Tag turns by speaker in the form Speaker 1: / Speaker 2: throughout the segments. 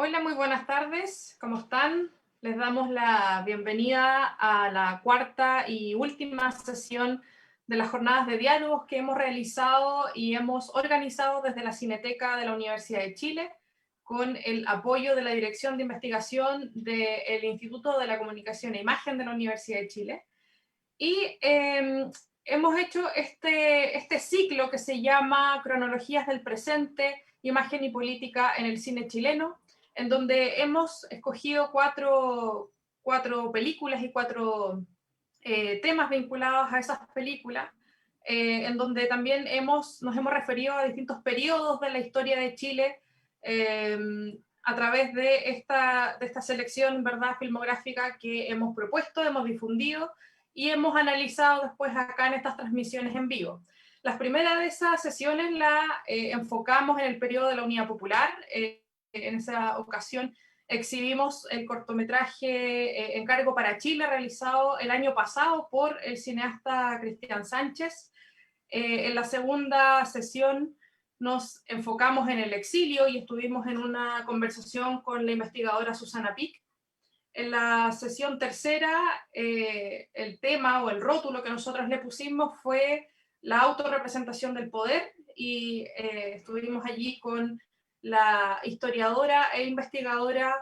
Speaker 1: Hola, muy buenas tardes. ¿Cómo están? Les damos la bienvenida a la cuarta y última sesión de las jornadas de diálogos que hemos realizado y hemos organizado desde la Cineteca de la Universidad de Chile con el apoyo de la Dirección de Investigación del Instituto de la Comunicación e Imagen de la Universidad de Chile. Y hemos hecho este ciclo que se llama Cronologías del Presente, Imagen y Política en el Cine Chileno, en donde hemos escogido cuatro películas y cuatro temas vinculados a esas películas, en donde también nos hemos referido a distintos periodos de la historia de Chile eh, a través de esta selección, ¿verdad?, filmográfica que hemos propuesto, hemos difundido y hemos analizado después acá en estas transmisiones en vivo. Las primeras de esas sesiones las enfocamos en el periodo de la Unidad Popular. En esa ocasión exhibimos el cortometraje Encargo para Chile, realizado el año pasado por el cineasta Cristian Sánchez. En la segunda sesión nos enfocamos en el exilio y estuvimos en una conversación con la investigadora Susana Pic. En la sesión tercera, el tema o el rótulo que nosotros le pusimos fue la autorrepresentación del poder y estuvimos allí con la historiadora e investigadora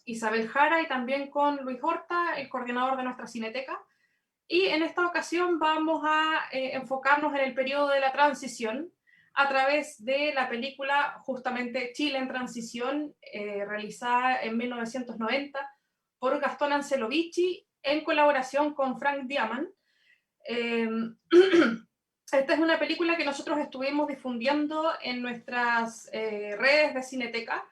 Speaker 1: Isabel Jara y también con Luis Horta, el coordinador de nuestra cineteca. Y en esta ocasión vamos a enfocarnos en el periodo de la transición a través de la película justamente Chile en Transición, realizada en 1990 por Gastón Ancelovici en colaboración con Frank Diamant. Eh, Esta es una película que nosotros estuvimos difundiendo en nuestras redes de Cineteca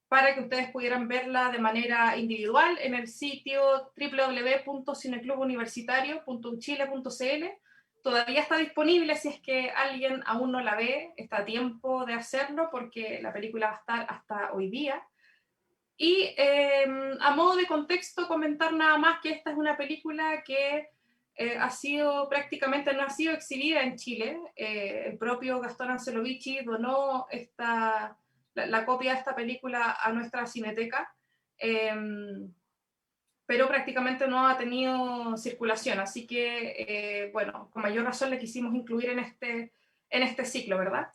Speaker 1: para que ustedes pudieran verla de manera individual en el sitio www.cineclubuniversitario.uchile.cl. Todavía está disponible si es que alguien aún no la ve, está a tiempo de hacerlo porque la película va a estar hasta hoy día. Y a modo de contexto, comentar nada más que esta es una película que no ha sido exhibida en Chile. El propio Gastón Ancelovici donó la copia de esta película a nuestra cineteca, eh, pero prácticamente no ha tenido circulación. Así que, bueno, con mayor razón le quisimos incluir en este ciclo, ¿verdad?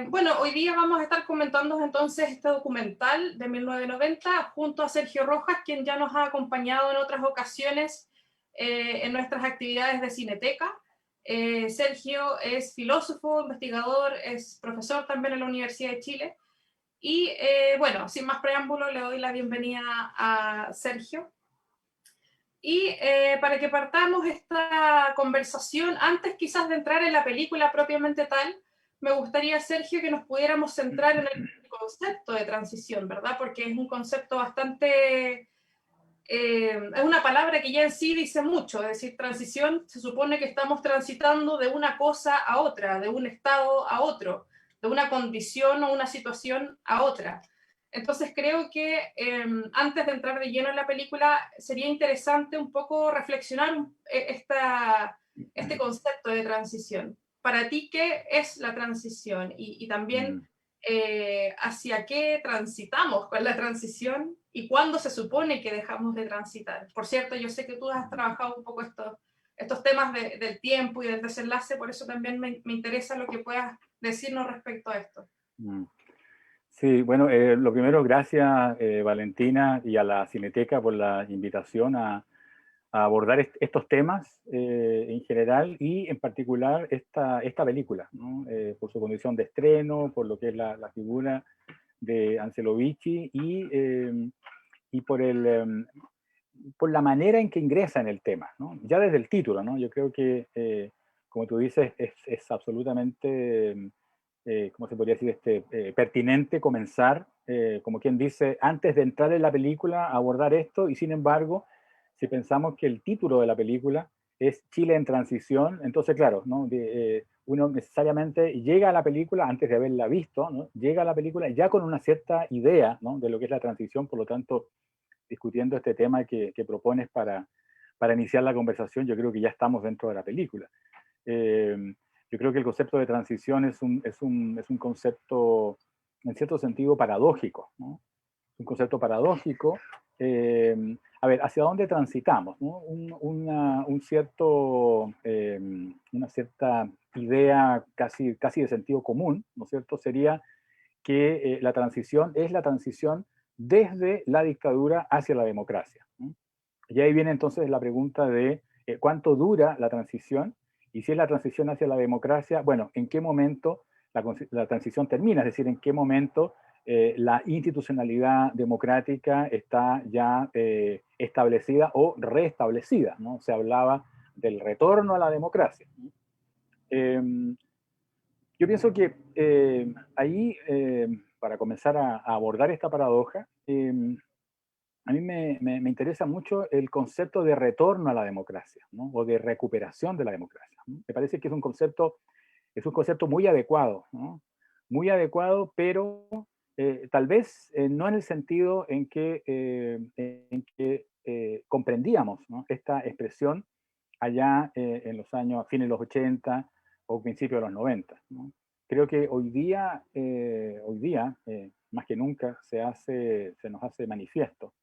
Speaker 1: Bueno, hoy día vamos a estar comentando entonces este documental de 1990 junto a Sergio Rojas, quien ya nos ha acompañado en otras ocasiones en nuestras actividades de Cineteca. Sergio es filósofo, investigador, es profesor también en la Universidad de Chile. Y bueno, sin más preámbulo, le doy la bienvenida a Sergio. Y para que partamos esta conversación, antes quizás de entrar en la película propiamente tal, me gustaría, Sergio, que nos pudiéramos centrar en el concepto de transición, ¿verdad? Porque es un concepto bastante... es una palabra que ya en sí dice mucho, es decir, transición, se supone que estamos transitando de una cosa a otra, de un estado a otro, de una condición o una situación a otra. Entonces creo que antes de entrar de lleno en la película, sería interesante un poco reflexionar este concepto de transición. Para ti, ¿qué es la transición? Y también hacia qué transitamos con la transición y cuándo se supone que dejamos de transitar. Por cierto, yo sé que tú has trabajado un poco estos temas del tiempo y del desenlace, por eso también me interesa lo que puedas decirnos respecto a esto.
Speaker 2: Sí, bueno, lo primero, gracias Valentina y a la Cineteca por la invitación a abordar estos temas en general y en particular esta película, ¿no? Por su condición de estreno, por lo que es la figura de Ancelovici y por la manera en que ingresa en el tema, ¿no? Ya desde el título, ¿no? Yo creo que, como tú dices, es absolutamente... ¿cómo se podría decir? Pertinente comenzar, como quien dice, antes de entrar en la película, a abordar esto, y sin embargo, si pensamos que el título de la película es Chile en transición, entonces, claro, ¿no? Uno necesariamente llega a la película, antes de haberla visto, ¿no? Llega a la película ya con una cierta idea, ¿no? De lo que es la transición, por lo tanto, discutiendo este tema que propones para iniciar la conversación, yo creo que ya estamos dentro de la película. Yo creo que el concepto de transición es un concepto, en cierto sentido, paradójico, ¿no? un concepto paradójico. A ver, ¿hacia dónde transitamos? ¿No? Una cierta idea casi de sentido común, ¿no es cierto? Sería que la transición es la transición desde la dictadura hacia la democracia, ¿no? Y ahí viene entonces la pregunta de cuánto dura la transición, y si es la transición hacia la democracia, bueno, ¿en qué momento la transición termina? Es decir, ¿en qué momento la institucionalidad democrática está ya establecida o restablecida, ¿no? Se hablaba del retorno a la democracia. Eh, yo pienso que ahí, para comenzar a abordar esta paradoja, a mí me interesa mucho el concepto de retorno a la democracia, ¿no? O de recuperación de la democracia, ¿no? Me parece que es un concepto muy adecuado, ¿no? Muy adecuado, pero tal vez no en el sentido en que comprendíamos, ¿no? Esta expresión allá en los años, a fines de los 80 o principios de los 90, ¿no? Creo que hoy día, más que nunca, se nos hace manifiesto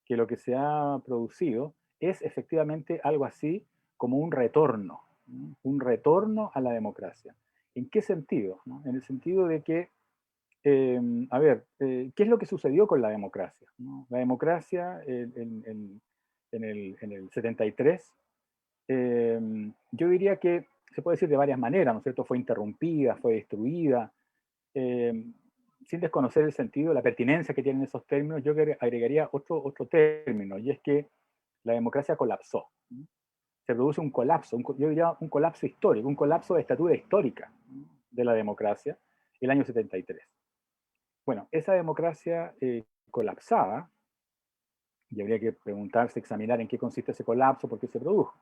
Speaker 2: que lo que se ha producido es efectivamente algo así como un retorno, ¿no? Un retorno a la democracia. ¿En qué sentido? ¿No? En el sentido de que, ¿qué es lo que sucedió con la democracia? ¿No? La democracia en el 73, yo diría que se puede decir de varias maneras, ¿no es cierto? Fue interrumpida, fue destruida, eh, sin desconocer el sentido, la pertinencia que tienen esos términos, yo agregaría otro término, y es que la democracia colapsó. Se produce un colapso, yo diría un colapso histórico, un colapso de estatura histórica de la democracia, el año 73. Bueno, esa democracia colapsaba, y habría que preguntarse, examinar en qué consiste ese colapso, por qué se produjo.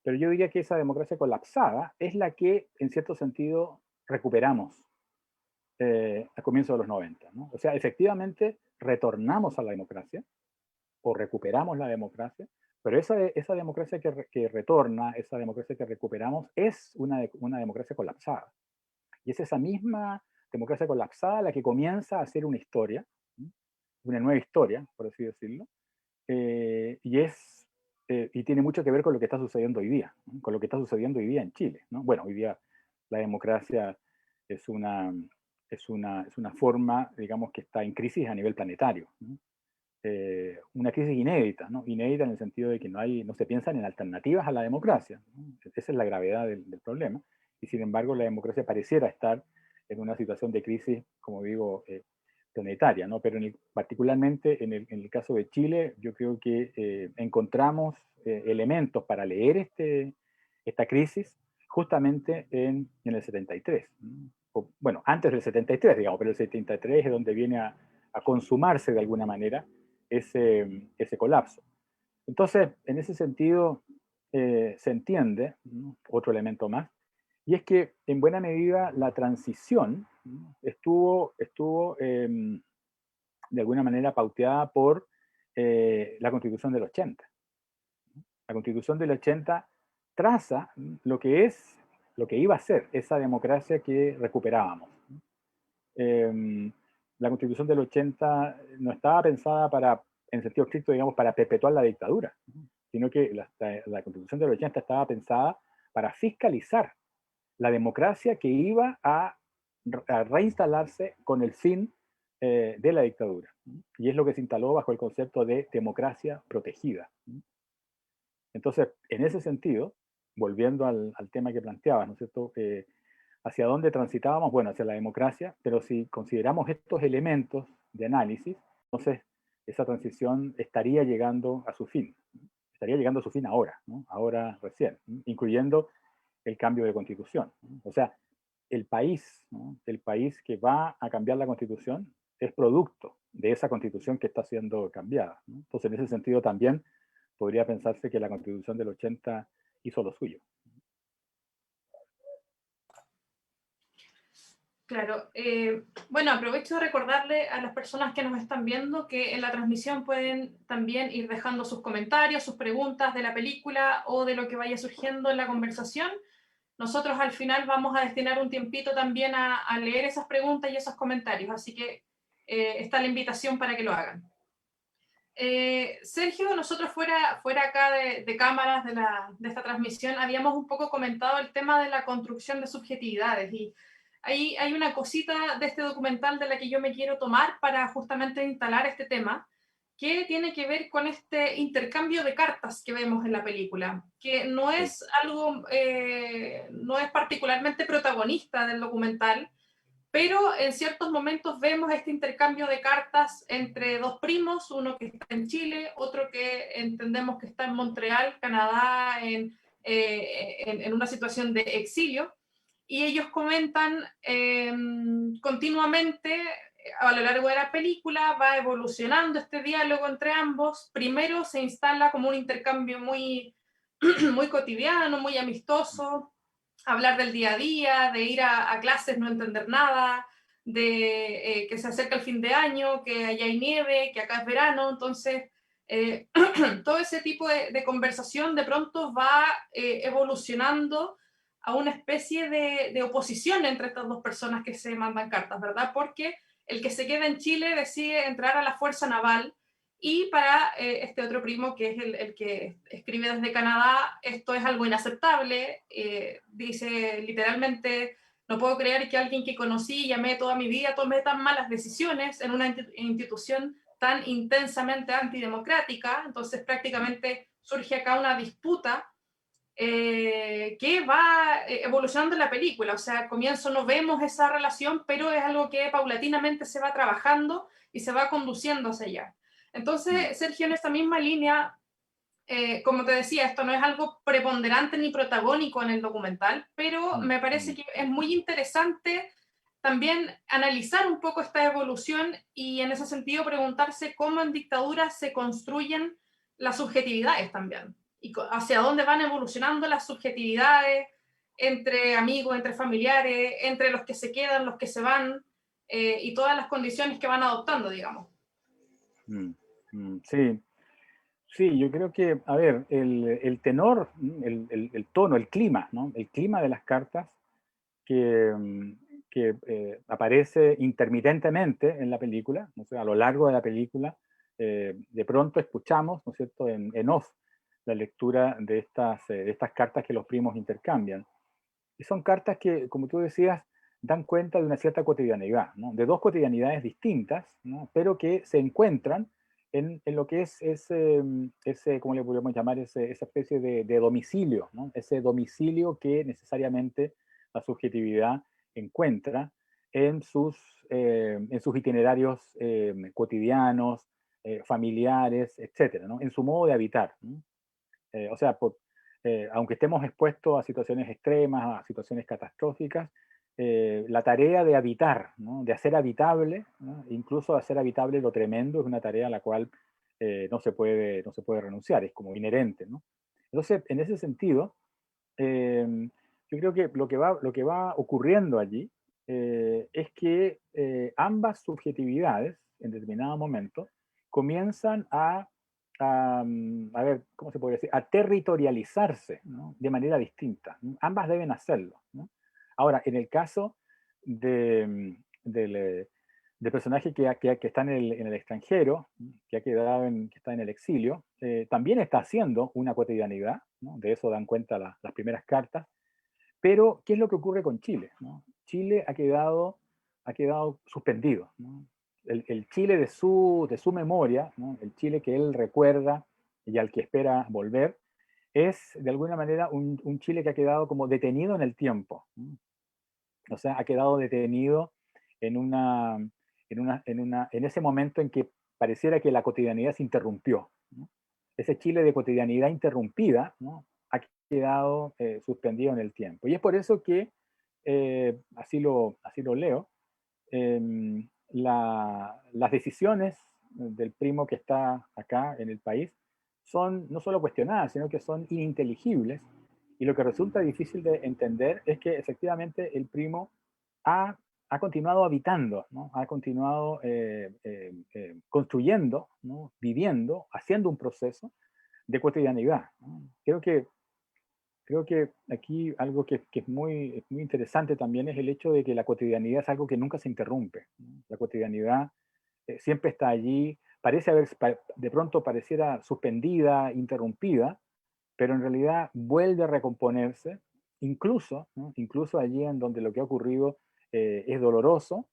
Speaker 2: Pero yo diría que esa democracia colapsada es la que, en cierto sentido, recuperamos a comienzos de los 90, ¿no? O sea, efectivamente retornamos a la democracia o recuperamos la democracia, pero esa democracia que retorna, esa democracia que recuperamos es una democracia colapsada. Y es esa misma democracia colapsada la que comienza a hacer una historia, ¿no? Una nueva historia, por así decirlo, y tiene mucho que ver con lo que está sucediendo hoy día, ¿no? Con lo que está sucediendo hoy día en Chile, ¿no? Bueno, hoy día la democracia es una, es una forma, digamos, que está en crisis a nivel planetario, ¿no? Una crisis inédita, ¿no? Inédita en el sentido de que no se piensan en alternativas a la democracia, ¿no? Esa es la gravedad del problema, y sin embargo la democracia pareciera estar en una situación de crisis, como digo, planetaria, ¿no? Pero particularmente en el caso de Chile, yo creo que encontramos elementos para leer esta crisis justamente en el 73, ¿no? Bueno, antes del 73, digamos, pero el 73 es donde viene a consumarse de alguna manera ese colapso. Entonces, en ese sentido, se entiende, ¿no? Otro elemento más, y es que en buena medida la transición, ¿no? estuvo de alguna manera pauteada por la Constitución del 80. La Constitución del 80 traza lo que iba a ser esa democracia que recuperábamos. Eh, la Constitución del 80 no estaba pensada en sentido estricto, digamos, para perpetuar la dictadura, sino que la Constitución del 80 estaba pensada para fiscalizar la democracia que iba a reinstalarse con el fin de la dictadura. Y es lo que se instaló bajo el concepto de democracia protegida. Entonces, en ese sentido, volviendo al tema que planteabas, ¿no es cierto? ¿Hacia dónde transitábamos? Bueno, hacia la democracia, pero si consideramos estos elementos de análisis, entonces esa transición estaría llegando a su fin. Estaría llegando a su fin ahora, ¿no? Ahora recién, ¿no? Incluyendo el cambio de constitución, ¿no? O sea, el país, ¿no? El país que va a cambiar la constitución es producto de esa constitución que está siendo cambiada, ¿no? Entonces, en ese sentido también podría pensarse que la constitución del 80 hizo lo suyo.
Speaker 1: Claro. Bueno, aprovecho de recordarle a las personas que nos están viendo que en la transmisión pueden también ir dejando sus comentarios, sus preguntas de la película o de lo que vaya surgiendo en la conversación. Nosotros al final vamos a destinar un tiempito también a leer esas preguntas y esos comentarios, así que está la invitación para que lo hagan. Sergio, nosotros fuera acá de cámaras de esta transmisión, habíamos un poco comentado el tema de la construcción de subjetividades, y hay una cosita de este documental de la que yo me quiero tomar para justamente instalar este tema, que tiene que ver con este intercambio de cartas que vemos en la película, que no es algo, no es particularmente protagonista del documental, pero en ciertos momentos vemos este intercambio de cartas entre dos primos, uno que está en Chile, otro que entendemos que está en Montreal, Canadá, en una situación de exilio, y ellos comentan continuamente a lo largo de la película, va evolucionando este diálogo entre ambos. Primero se instala como un intercambio muy, muy cotidiano, muy amistoso, hablar del día a día, de ir a clases, no entender nada, de que se acerca el fin de año, que allá hay nieve, que acá es verano, entonces todo ese tipo de conversación de pronto va evolucionando a una especie de oposición entre estas dos personas que se mandan cartas, ¿verdad? Porque el que se queda en Chile decide entrar a la Fuerza Naval, y para este otro primo, que es el que escribe desde Canadá, esto es algo inaceptable. Dice literalmente, no puedo creer que alguien que conocí y amé toda mi vida tome tan malas decisiones en una institución tan intensamente antidemocrática. Entonces prácticamente surge acá una disputa que va evolucionando en la película. O sea, al comienzo no vemos esa relación, pero es algo que paulatinamente se va trabajando y se va conduciendo hacia allá. Entonces, Sergio, en esta misma línea, como te decía, esto no es algo preponderante ni protagónico en el documental, pero me parece que es muy interesante también analizar un poco esta evolución, y en ese sentido preguntarse cómo en dictaduras se construyen las subjetividades también, y hacia dónde van evolucionando las subjetividades entre amigos, entre familiares, entre los que se quedan, los que se van, y todas las condiciones que van adoptando, digamos.
Speaker 2: Sí, sí, yo creo que, a ver, el tenor, el tono, el clima, ¿no? El clima de las cartas que aparece intermitentemente en la película, ¿no? O sea, a lo largo de la película, de pronto escuchamos, ¿no es cierto?, en off, la lectura de estas cartas que los primos intercambian. Y son cartas que, como tú decías, dan cuenta de una cierta cotidianidad, ¿no? De dos cotidianidades distintas, ¿no? Pero que se encuentran en lo que es ese ¿cómo le podemos llamar? Esa especie de domicilio, ¿no? Ese domicilio que necesariamente la subjetividad encuentra en sus itinerarios cotidianos, familiares, etcétera, ¿no? En su modo de habitar, ¿no? O sea, aunque estemos expuestos a situaciones extremas, a situaciones catastróficas, la tarea de habitar, ¿no? De hacer habitable, ¿no? Incluso de hacer habitable lo tremendo, es una tarea a la cual no se puede renunciar, es como inherente, ¿no? Entonces, en ese sentido, yo creo que lo que va ocurriendo allí es que ambas subjetividades, en determinado momento, comienzan a ver, ¿cómo se puede decir? A territorializarse, ¿no? De manera distinta, ¿no? Ambas deben hacerlo, ¿no? Ahora, en el caso del personaje que está en el extranjero, que que está en el exilio, también está haciendo una cotidianidad, ¿no? De eso dan cuenta las primeras cartas. Pero, ¿qué es lo que ocurre con Chile, ¿no? Chile ha quedado suspendido, ¿no? El Chile de su memoria, ¿no? El Chile que él recuerda y al que espera volver, es de alguna manera un Chile que ha quedado como detenido en el tiempo, ¿no? O sea, ha quedado detenido en, una, en ese momento en que pareciera que la cotidianidad se interrumpió, ¿no? Ese Chile de cotidianidad interrumpida, ¿no? Ha quedado suspendido en el tiempo. Y es por eso que, así lo leo, las decisiones del primo que está acá en el país son no solo cuestionadas, sino que son ininteligibles. Y lo que resulta difícil de entender es que efectivamente el primo ha, ha continuado habitando, ¿no? Ha continuado construyendo, ¿no? Viviendo, haciendo un proceso de cotidianidad, ¿no? Creo que aquí algo que es muy interesante también es el hecho de que la cotidianidad es algo que nunca se interrumpe, ¿no? La cotidianidad siempre está allí, parece haber, de pronto pareciera suspendida, interrumpida, pero en realidad vuelve a recomponerse, incluso, ¿no? Incluso allí en donde lo que ha ocurrido es doloroso,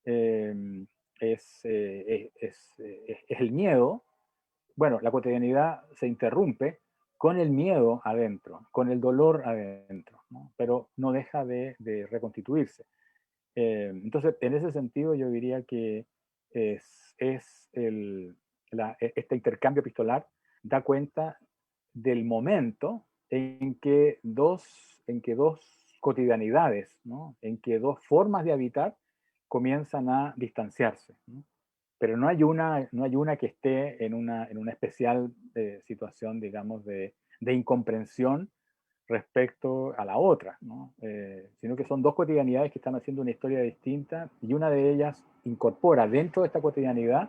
Speaker 2: eh, es el miedo. Bueno, la cotidianidad se interrumpe con el miedo adentro, con el dolor adentro, ¿no? Pero no deja de reconstituirse. Entonces, en ese sentido, yo diría que es este intercambio epistolar da cuenta del momento en que dos cotidianidades, ¿no? En que dos formas de habitar comienzan a distanciarse, ¿no? Pero no hay una que esté en una especial situación, digamos, de incomprensión respecto a la otra, ¿no? Sino que son dos cotidianidades que están haciendo una historia distinta y una de ellas incorpora dentro de esta cotidianidad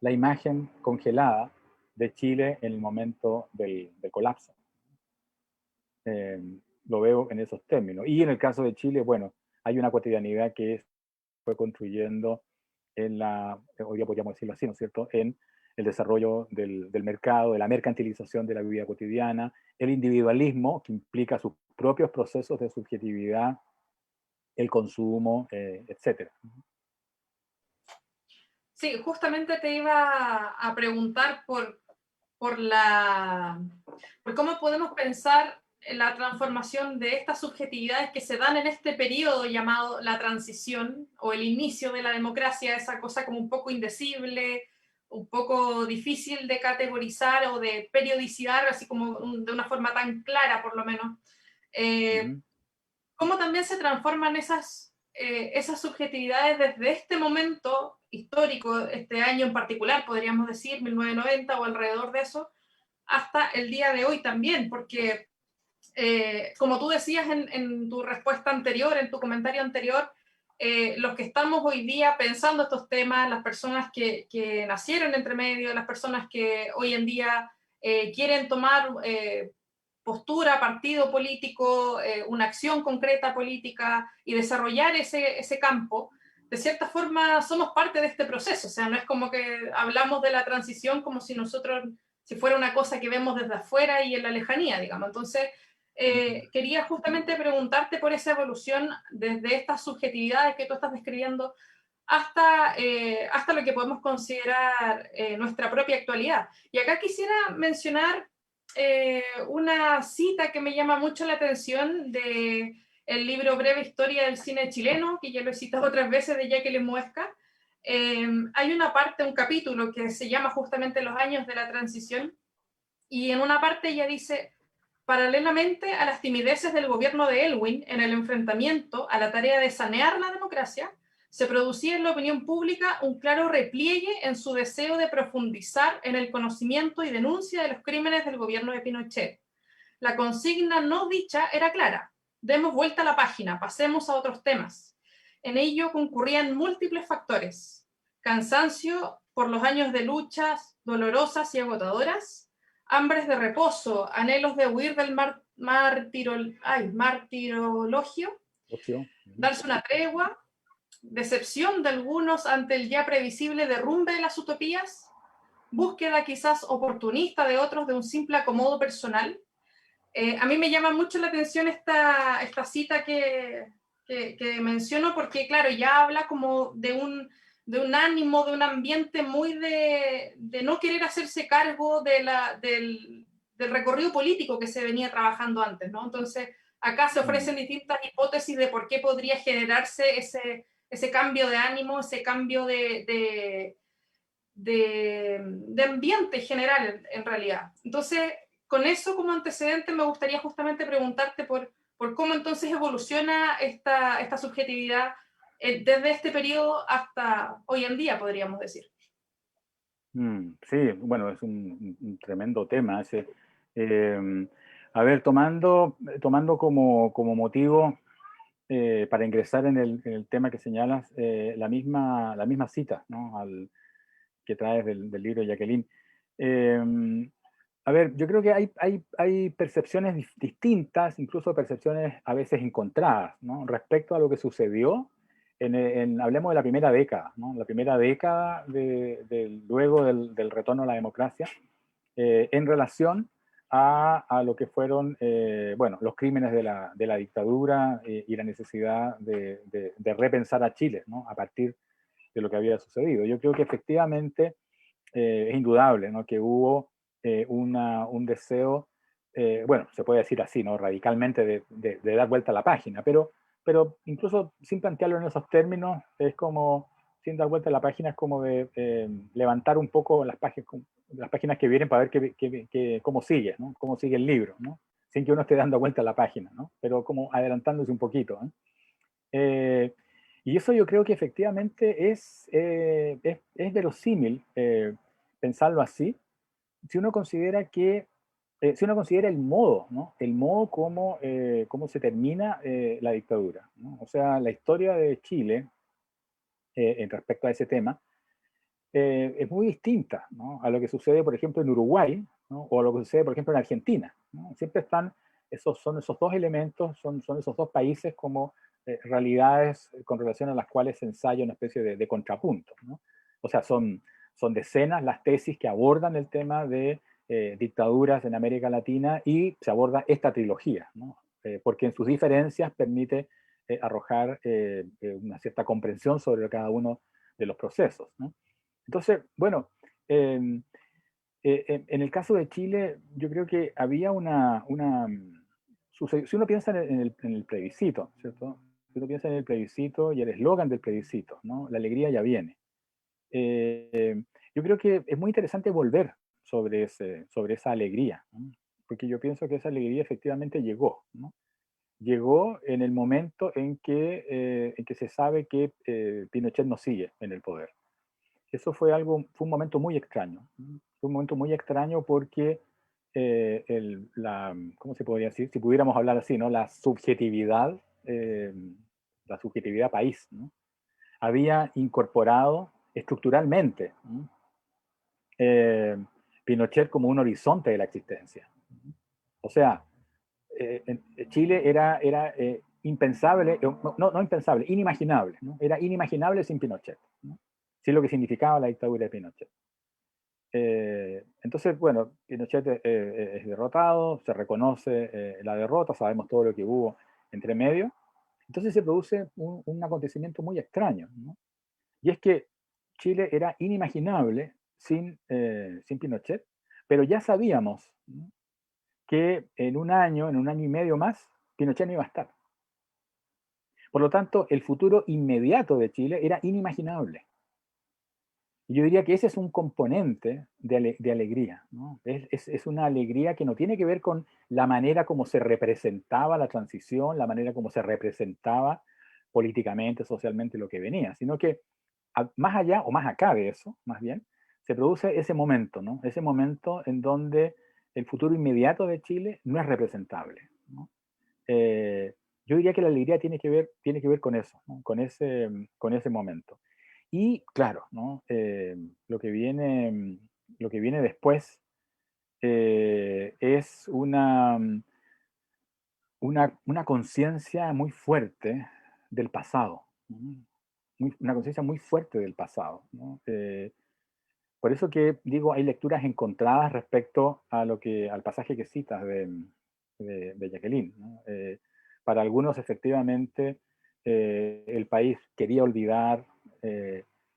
Speaker 2: la imagen congelada de Chile en el momento del colapso. Lo veo en esos términos. Y en el caso de Chile, bueno, hay una cotidianidad que fue construyendo hoy día podríamos decirlo así, ¿no es cierto?, en el desarrollo del mercado, de la mercantilización de la vida cotidiana, el individualismo que implica sus propios procesos de subjetividad, el consumo, etc.
Speaker 1: Sí, justamente te iba a preguntar por la, por cómo podemos pensar en la transformación de estas subjetividades que se dan en este periodo llamado la transición o el inicio de la democracia, esa cosa como un poco indecible, un poco difícil de categorizar o de periodicidad, así como de una forma tan clara por lo menos. ¿Cómo también se transforman esas subjetividades desde este momento histórico, este año en particular, podríamos decir, 1990 o alrededor de eso, hasta el día de hoy también? Porque, como tú decías en tu respuesta anterior, en tu comentario anterior, los que estamos hoy día pensando estos temas, las personas que nacieron entre medio, las personas que hoy en día quieren tomar postura, partido político, una acción concreta política y desarrollar ese campo, de cierta forma somos parte de este proceso. O sea, no es como que hablamos de la transición como si nosotros, si fuera una cosa que vemos desde afuera y en la lejanía, digamos. Entonces, quería justamente preguntarte por esa evolución desde estas subjetividades que tú estás describiendo hasta lo que podemos considerar nuestra propia actualidad. Y acá quisiera mencionar una cita que me llama mucho la atención de el libro Breve Historia del Cine Chileno, que ya lo he citado otras veces, de Jacqueline Muesca. Hay una parte, un capítulo que se llama justamente Los años de la transición, y en una parte ella dice: paralelamente a las timideces del gobierno de Elwin en el enfrentamiento a la tarea de sanear la democracia, se producía en la opinión pública un claro repliegue en su deseo de profundizar en el conocimiento y denuncia de los crímenes del gobierno de Pinochet. La consigna no dicha era clara: demos vuelta a la página, pasemos a otros temas. En ello concurrían múltiples factores: cansancio por los años de luchas dolorosas y agotadoras, hambres de reposo, anhelos de huir del martirologio, darse una tregua, decepción de algunos ante el ya previsible derrumbe de las utopías, búsqueda quizás oportunista de otros de un simple acomodo personal. A mí me llama mucho la atención esta cita que menciono, porque claro, ya habla como de un ánimo, de un ambiente muy de no querer hacerse cargo del recorrido político que se venía trabajando antes, ¿no? Entonces, acá se ofrecen distintas hipótesis de por qué podría generarse ese cambio de ánimo, ese cambio de ambiente general, en realidad. Entonces, con eso como antecedente, me gustaría justamente preguntarte por cómo entonces evoluciona esta subjetividad desde este periodo hasta hoy en día, podríamos decir.
Speaker 2: Sí, bueno, es un tremendo tema ese. A ver, tomando como motivo para ingresar en el tema que señalas, la misma cita, ¿no?, que traes del libro de Jacqueline. A ver, yo creo que hay percepciones distintas, incluso percepciones a veces encontradas, ¿no?, respecto a lo que sucedió hablemos de la primera década, ¿no? La primera década luego del retorno a la democracia, en relación a lo que fueron bueno, los crímenes de la dictadura y la necesidad de repensar a Chile, ¿no? A partir de lo que había sucedido. Yo creo que efectivamente es indudable, ¿no? Que hubo un deseo, bueno, se puede decir así, ¿no? Radicalmente de dar vuelta a la página, pero incluso sin plantearlo en esos términos, es como, sin dar vuelta a la página, es como de levantar un poco las páginas que vienen para ver cómo sigue, ¿no? Cómo sigue el libro, ¿no? Sin que uno esté dando vuelta a la página, ¿no? Pero como adelantándose un poquito, ¿no? Y eso yo creo que efectivamente es verosímil pensarlo así, si uno considera si uno considera el modo, ¿no? El modo como se termina la dictadura, ¿no? O sea, la historia de Chile en respecto a ese tema es muy distinta, ¿no? A lo que sucede, por ejemplo, en Uruguay, ¿no? O a lo que sucede, por ejemplo, en Argentina, ¿no? Siempre son esos dos elementos, son esos dos países como realidades con relación a las cuales se ensaya una especie de contrapunto, ¿no? O sea, son decenas las tesis que abordan el tema de dictaduras en América Latina y se aborda esta trilogía, ¿no? Porque en sus diferencias permite arrojar una cierta comprensión sobre cada uno de los procesos, ¿no? Entonces, bueno, en el caso de Chile, yo creo que había si uno piensa en el plebiscito, ¿cierto? Si uno piensa en el plebiscito y el eslogan del plebiscito, ¿no? La alegría ya viene. Yo creo que es muy interesante volver sobre esa alegría, ¿no? Porque yo pienso que esa alegría efectivamente llegó, ¿no? Llegó en el momento en que se sabe que Pinochet no sigue en el poder. Eso fue un momento muy extraño. Fue un momento muy extraño porque ¿cómo se podría decir? Si pudiéramos hablar así, ¿no? La subjetividad país, ¿no? Había incorporado estructuralmente, ¿no? eh, Pinochet como un horizonte de la existencia. O sea, Chile era impensable, no impensable, inimaginable, ¿no? Era inimaginable sin Pinochet, ¿no? Sin lo que significaba la dictadura de Pinochet. Entonces, bueno, Pinochet es derrotado, se reconoce la derrota, sabemos todo lo que hubo entre medio. Entonces se produce un acontecimiento muy extraño, ¿no? Y es que Chile era inimaginable sin Pinochet, pero ya sabíamos, ¿no? Que en un año y medio más, Pinochet no iba a estar. Por lo tanto, el futuro inmediato de Chile era inimaginable. Y yo diría que ese es un componente de alegría, ¿no? Es una alegría que no tiene que ver con la manera como se representaba la transición, la manera como se representaba políticamente, socialmente lo que venía, sino que más allá o más acá de eso, más bien, se produce ese momento, ¿no? Ese momento en donde el futuro inmediato de Chile no es representable, ¿no? Yo diría que la alegría tiene que ver con eso, ¿no? Con ese momento. Y claro, ¿no? Lo que viene después es una conciencia muy fuerte del pasado, ¿no? Una conciencia muy fuerte del pasado, ¿no? Por eso que digo, hay lecturas encontradas respecto al pasaje que citas de Jacqueline, ¿no? Para algunos, efectivamente, el país quería olvidar,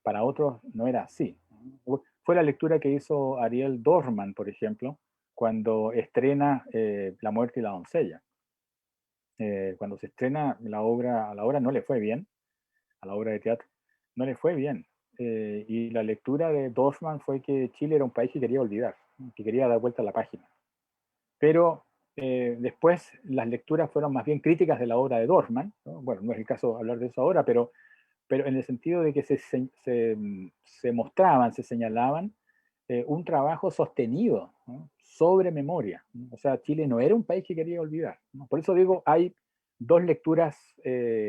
Speaker 2: para otros no era así, ¿no? Fue la lectura que hizo Ariel Dorfman, por ejemplo, cuando estrena La muerte y la doncella. Cuando se estrena a la obra no le fue bien, a la obra de teatro, no le fue bien. Y la lectura de Dorfman fue que Chile era un país que quería olvidar, ¿no? Que quería dar vuelta a la página. Pero después las lecturas fueron más bien críticas de la obra de Dorfman, ¿no? Bueno, no es el caso hablar de eso ahora, pero en el sentido de que se mostraban, se señalaban un trabajo sostenido, ¿no? Sobre memoria, ¿no? O sea, Chile no era un país que quería olvidar, ¿no? Por eso digo, hay dos lecturas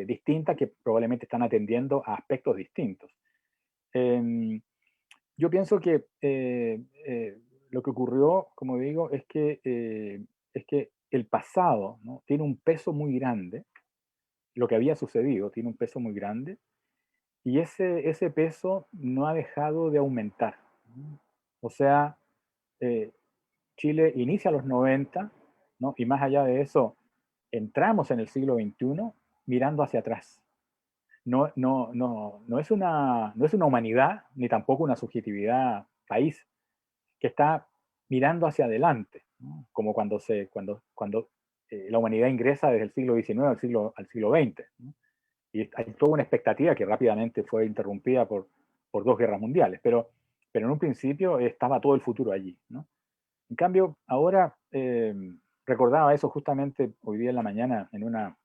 Speaker 2: distintas que probablemente están atendiendo a aspectos distintos. Eh, yo pienso que lo que ocurrió, como digo, es que el pasado, ¿no? Tiene un peso muy grande, lo que había sucedido tiene un peso muy grande, y ese peso no ha dejado de aumentar. O sea, Chile inicia los 90, ¿no? Y más allá de eso, entramos en el siglo XXI mirando hacia atrás. No es una humanidad, ni tampoco una subjetividad país, que está mirando hacia adelante, ¿no? Como cuando la humanidad ingresa desde el siglo XIX al siglo XX, ¿no? Y hay toda una expectativa que rápidamente fue interrumpida por dos guerras mundiales, pero en un principio estaba todo el futuro allí, ¿no? En cambio, ahora recordaba eso justamente hoy día en la mañana en una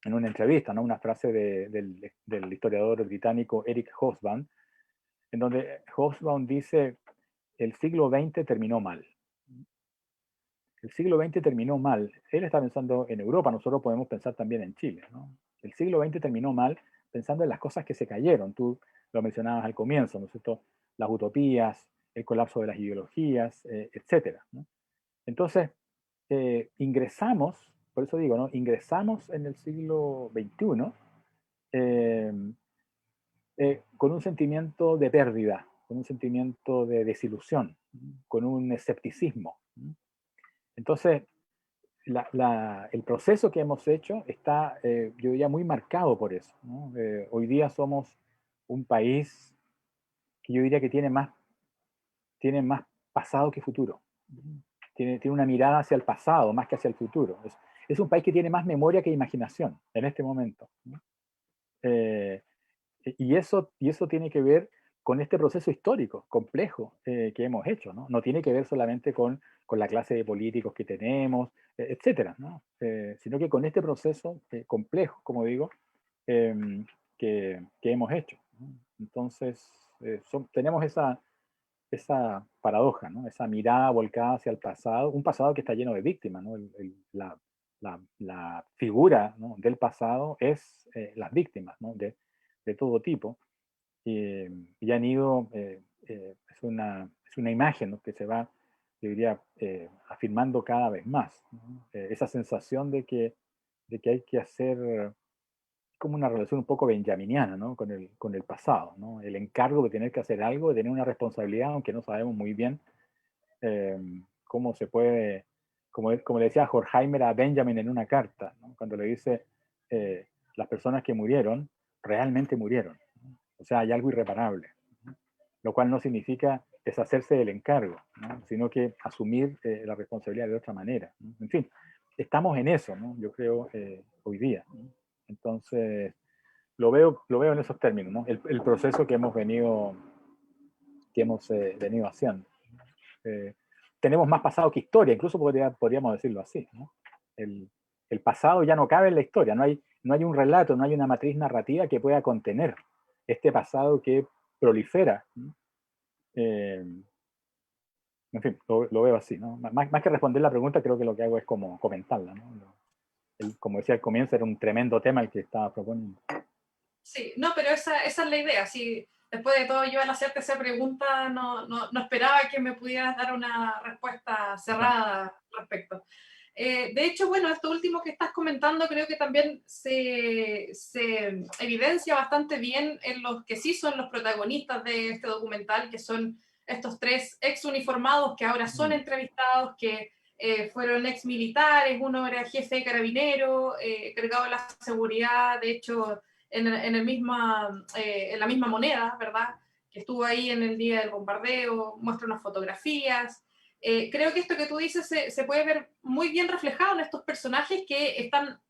Speaker 2: entrevista, ¿no? Una frase del historiador británico Eric Hobsbawm, en donde Hobsbawm dice, el siglo XX terminó mal. El siglo XX terminó mal. Él está pensando en Europa, nosotros podemos pensar también en Chile, ¿no? El siglo XX terminó mal pensando en las cosas que se cayeron. Tú lo mencionabas al comienzo, ¿no es cierto? Las utopías, el colapso de las ideologías, etcétera, ¿no? Entonces, ingresamos, por eso digo, ¿no? Ingresamos en el siglo XXI eh, con un sentimiento de pérdida, con un sentimiento de desilusión, con un escepticismo. Entonces, el proceso que hemos hecho está, yo diría, muy marcado por eso, ¿no? Hoy día somos un país que yo diría que tiene más pasado que futuro. Tiene una mirada hacia el pasado más que hacia el futuro. Es un país que tiene más memoria que imaginación en este momento, ¿no? Y eso tiene que ver con este proceso histórico complejo que hemos hecho, ¿no? No tiene que ver solamente con la clase de políticos que tenemos, etcétera, ¿no? Sino que con este proceso complejo, como digo, eh, que hemos hecho, ¿no? Entonces, tenemos esa paradoja, ¿no? Esa mirada volcada hacia el pasado, un pasado que está lleno de víctimas, ¿no? La figura, ¿no? del pasado es las víctimas, ¿no? de todo tipo, y han ido, es una imagen, ¿no? que se va, yo diría, afirmando cada vez más, ¿no? Esa sensación de que hay que hacer como una relación un poco benjaminiana, ¿no? con el pasado, ¿no? El encargo de tener que hacer algo, de tener una responsabilidad, aunque no sabemos muy bien eh, cómo se puede, como le decía Horkheimer a Benjamin en una carta, ¿no? Cuando le dice, las personas que murieron, realmente murieron, ¿no? O sea, hay algo irreparable, ¿no? Lo cual no significa deshacerse del encargo, ¿no? Sino que asumir la responsabilidad de otra manera, ¿no? En fin, estamos en eso, ¿no? Yo creo, hoy día, ¿no? Entonces, lo veo en esos términos, ¿no? El proceso que hemos venido haciendo. Eh, Tenemos más pasado que historia, incluso podríamos decirlo así, ¿no? El, el pasado ya no cabe en la historia, no hay un relato, no hay una matriz narrativa que pueda contener este pasado que prolifera, ¿no? En fin, lo veo así, ¿no? Más que responder la pregunta, creo que lo que hago es como comentarla, ¿no? Como decía al comienzo, era un tremendo tema el que estaba proponiendo.
Speaker 1: Sí, no, pero esa es la idea. Sí, después de todo, yo al hacerte esa pregunta no esperaba que me pudieras dar una respuesta cerrada al respecto. De hecho, bueno, esto último que estás comentando creo que también se evidencia bastante bien en los que sí son los protagonistas de este documental, que son estos tres ex uniformados que ahora son entrevistados, que fueron ex militares, uno era jefe de carabinero, cargado de la seguridad, de hecho en la misma moneda, ¿verdad? Que estuvo ahí en el día del bombardeo, muestra unas fotografías. Creo que esto que tú dices se puede ver muy bien reflejado en estos personajes que están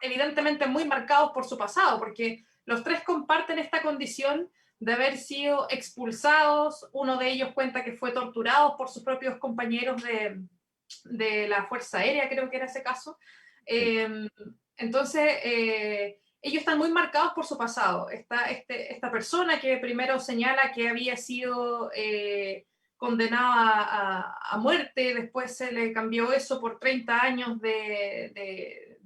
Speaker 1: evidentemente muy marcados por su pasado, porque los tres comparten esta condición de haber sido expulsados. Uno de ellos cuenta que fue torturado por sus propios compañeros de la Fuerza Aérea, creo que era ese caso. Entonces, ellos están muy marcados por su pasado. Esta persona que primero señala que había sido condenada a muerte, después se le cambió eso por 30 años de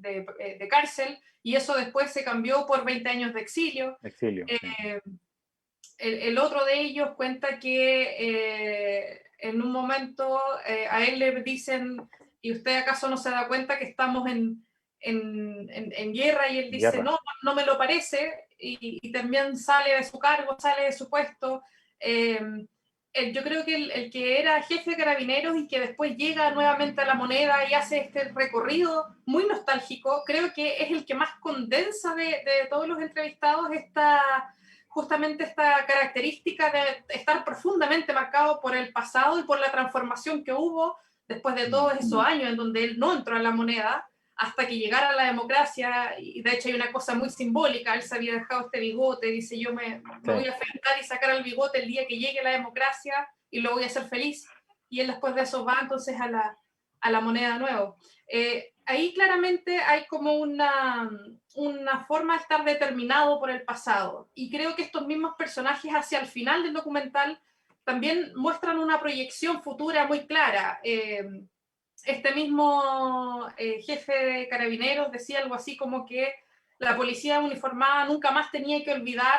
Speaker 1: cárcel, y eso después se cambió por 20 años de exilio.
Speaker 2: Exilio, sí.
Speaker 1: El otro de ellos cuenta que en un momento a él le dicen, ¿y usted acaso no se da cuenta que estamos en guerra? Y él dice,
Speaker 2: Guerra.
Speaker 1: no me lo parece. y también sale de su cargo, sale de su puesto. Yo creo que el que era jefe de Carabineros y que después llega nuevamente a La Moneda y hace este recorrido muy nostálgico, creo que es el que más condensa de todos los entrevistados justamente esta característica de estar profundamente marcado por el pasado y por la transformación que hubo después de todos esos años en donde él no entró a La Moneda hasta que llegara la democracia. Y de hecho hay una cosa muy simbólica, él se había dejado este bigote, dice yo me voy a afeitar y sacar el bigote el día que llegue la democracia y lo voy a hacer feliz, y él después de eso va entonces a la Moneda de nuevo. Ahí claramente hay como una forma de estar determinado por el pasado, y creo que estos mismos personajes hacia el final del documental también muestran una proyección futura muy clara. Este mismo jefe de Carabineros decía algo así como que la policía uniformada nunca más tenía que olvidar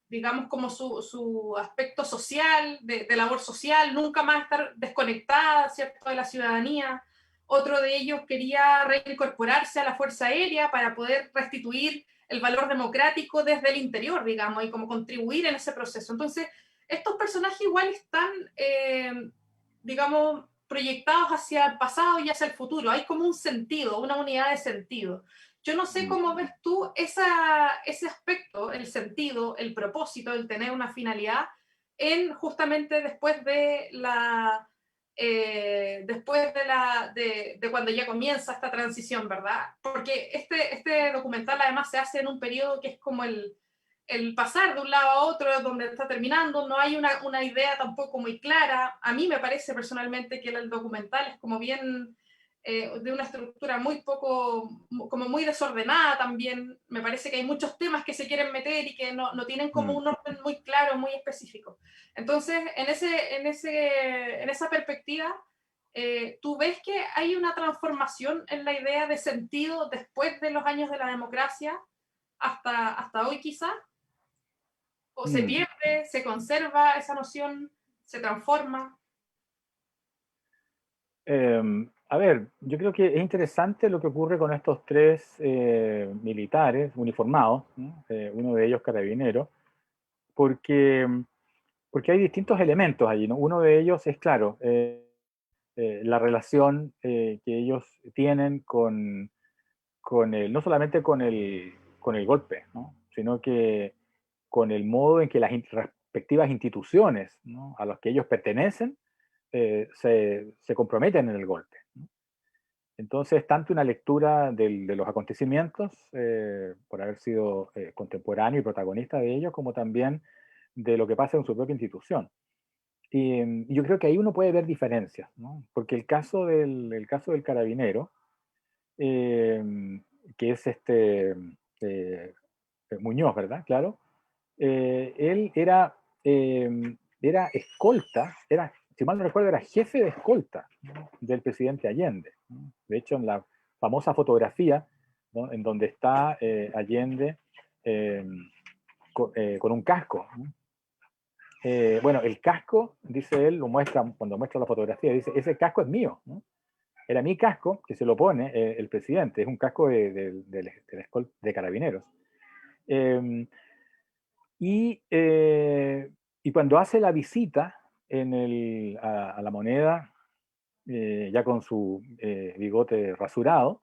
Speaker 1: digamos, como su aspecto social, de labor social, nunca más estar desconectada, ¿cierto?, de la ciudadanía. Otro de ellos quería reincorporarse a la Fuerza Aérea para poder restituir el valor democrático desde el interior, digamos, y como contribuir en ese proceso. Entonces, estos personajes igual están, digamos, proyectados hacia el pasado y hacia el futuro. Hay como un sentido, una unidad de sentido. Yo no sé cómo ves tú ese aspecto, el sentido, el propósito, el tener una finalidad, en justamente de cuando ya comienza esta transición, ¿verdad? Porque este documental además se hace en un periodo que es como el pasar de un lado a otro, donde está terminando, no hay una idea tampoco muy clara. A mí me parece personalmente que el documental es como bien de una estructura muy poco, como muy desordenada también. Me parece que hay muchos temas que se quieren meter y que no tienen como un orden muy claro, muy específico. Entonces, en esa perspectiva, ¿tú ves que hay una transformación en la idea de sentido después de los años de la democracia hasta hoy quizá? ¿O se pierde, se conserva esa noción, se transforma?
Speaker 2: A ver, yo creo que es interesante lo que ocurre con estos tres militares uniformados, ¿no? Uno de ellos carabinero, porque, porque hay distintos elementos allí, ¿no? Uno de ellos es, claro, la relación que ellos tienen no solamente con el golpe, ¿no? Sino que con el modo en que las respectivas instituciones, ¿no?, a las que ellos pertenecen se comprometen en el golpe, ¿no? Entonces, tanto una lectura de los acontecimientos, por haber sido contemporáneo y protagonista de ellos, como también de lo que pasa en su propia institución. Y yo creo que ahí uno puede ver diferencias, ¿no? Porque el caso del carabinero, eh, que es eh, Muñoz, ¿verdad? Claro. Él era escolta, si mal no recuerdo, era jefe de escolta, ¿no?, del presidente Allende, ¿no? De hecho, en la famosa fotografía, ¿no?, en donde está Allende eh, con un casco, ¿no? Bueno, el casco, dice él, lo muestra cuando muestra la fotografía, dice, ese casco es mío, ¿no? Era mi casco que se lo pone el presidente, es un casco de carabineros. Eh, y, eh, y cuando hace la visita a La Moneda, ya con su bigote rasurado,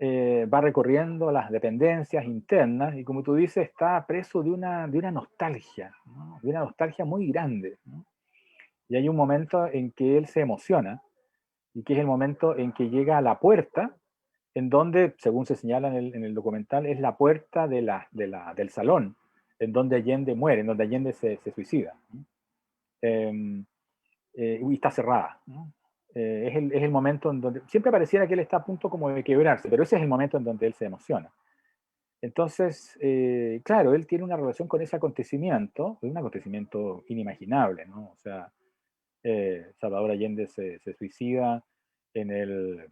Speaker 2: va recorriendo las dependencias internas y, como tú dices, está preso de una nostalgia, ¿no?, de una nostalgia muy grande, ¿no? Y hay un momento en que él se emociona, y que es el momento en que llega a la puerta, en donde, según se señala en el documental, es la puerta del salón, en donde Allende muere, en donde Allende se suicida, ¿no? Y está cerrada, ¿no? Es el momento en donde siempre pareciera que él está a punto como de quebrarse, pero ese es el momento en donde él se emociona. Entonces, claro, él tiene una relación con ese acontecimiento, es un acontecimiento inimaginable, ¿no? O sea, Salvador Allende se suicida en el,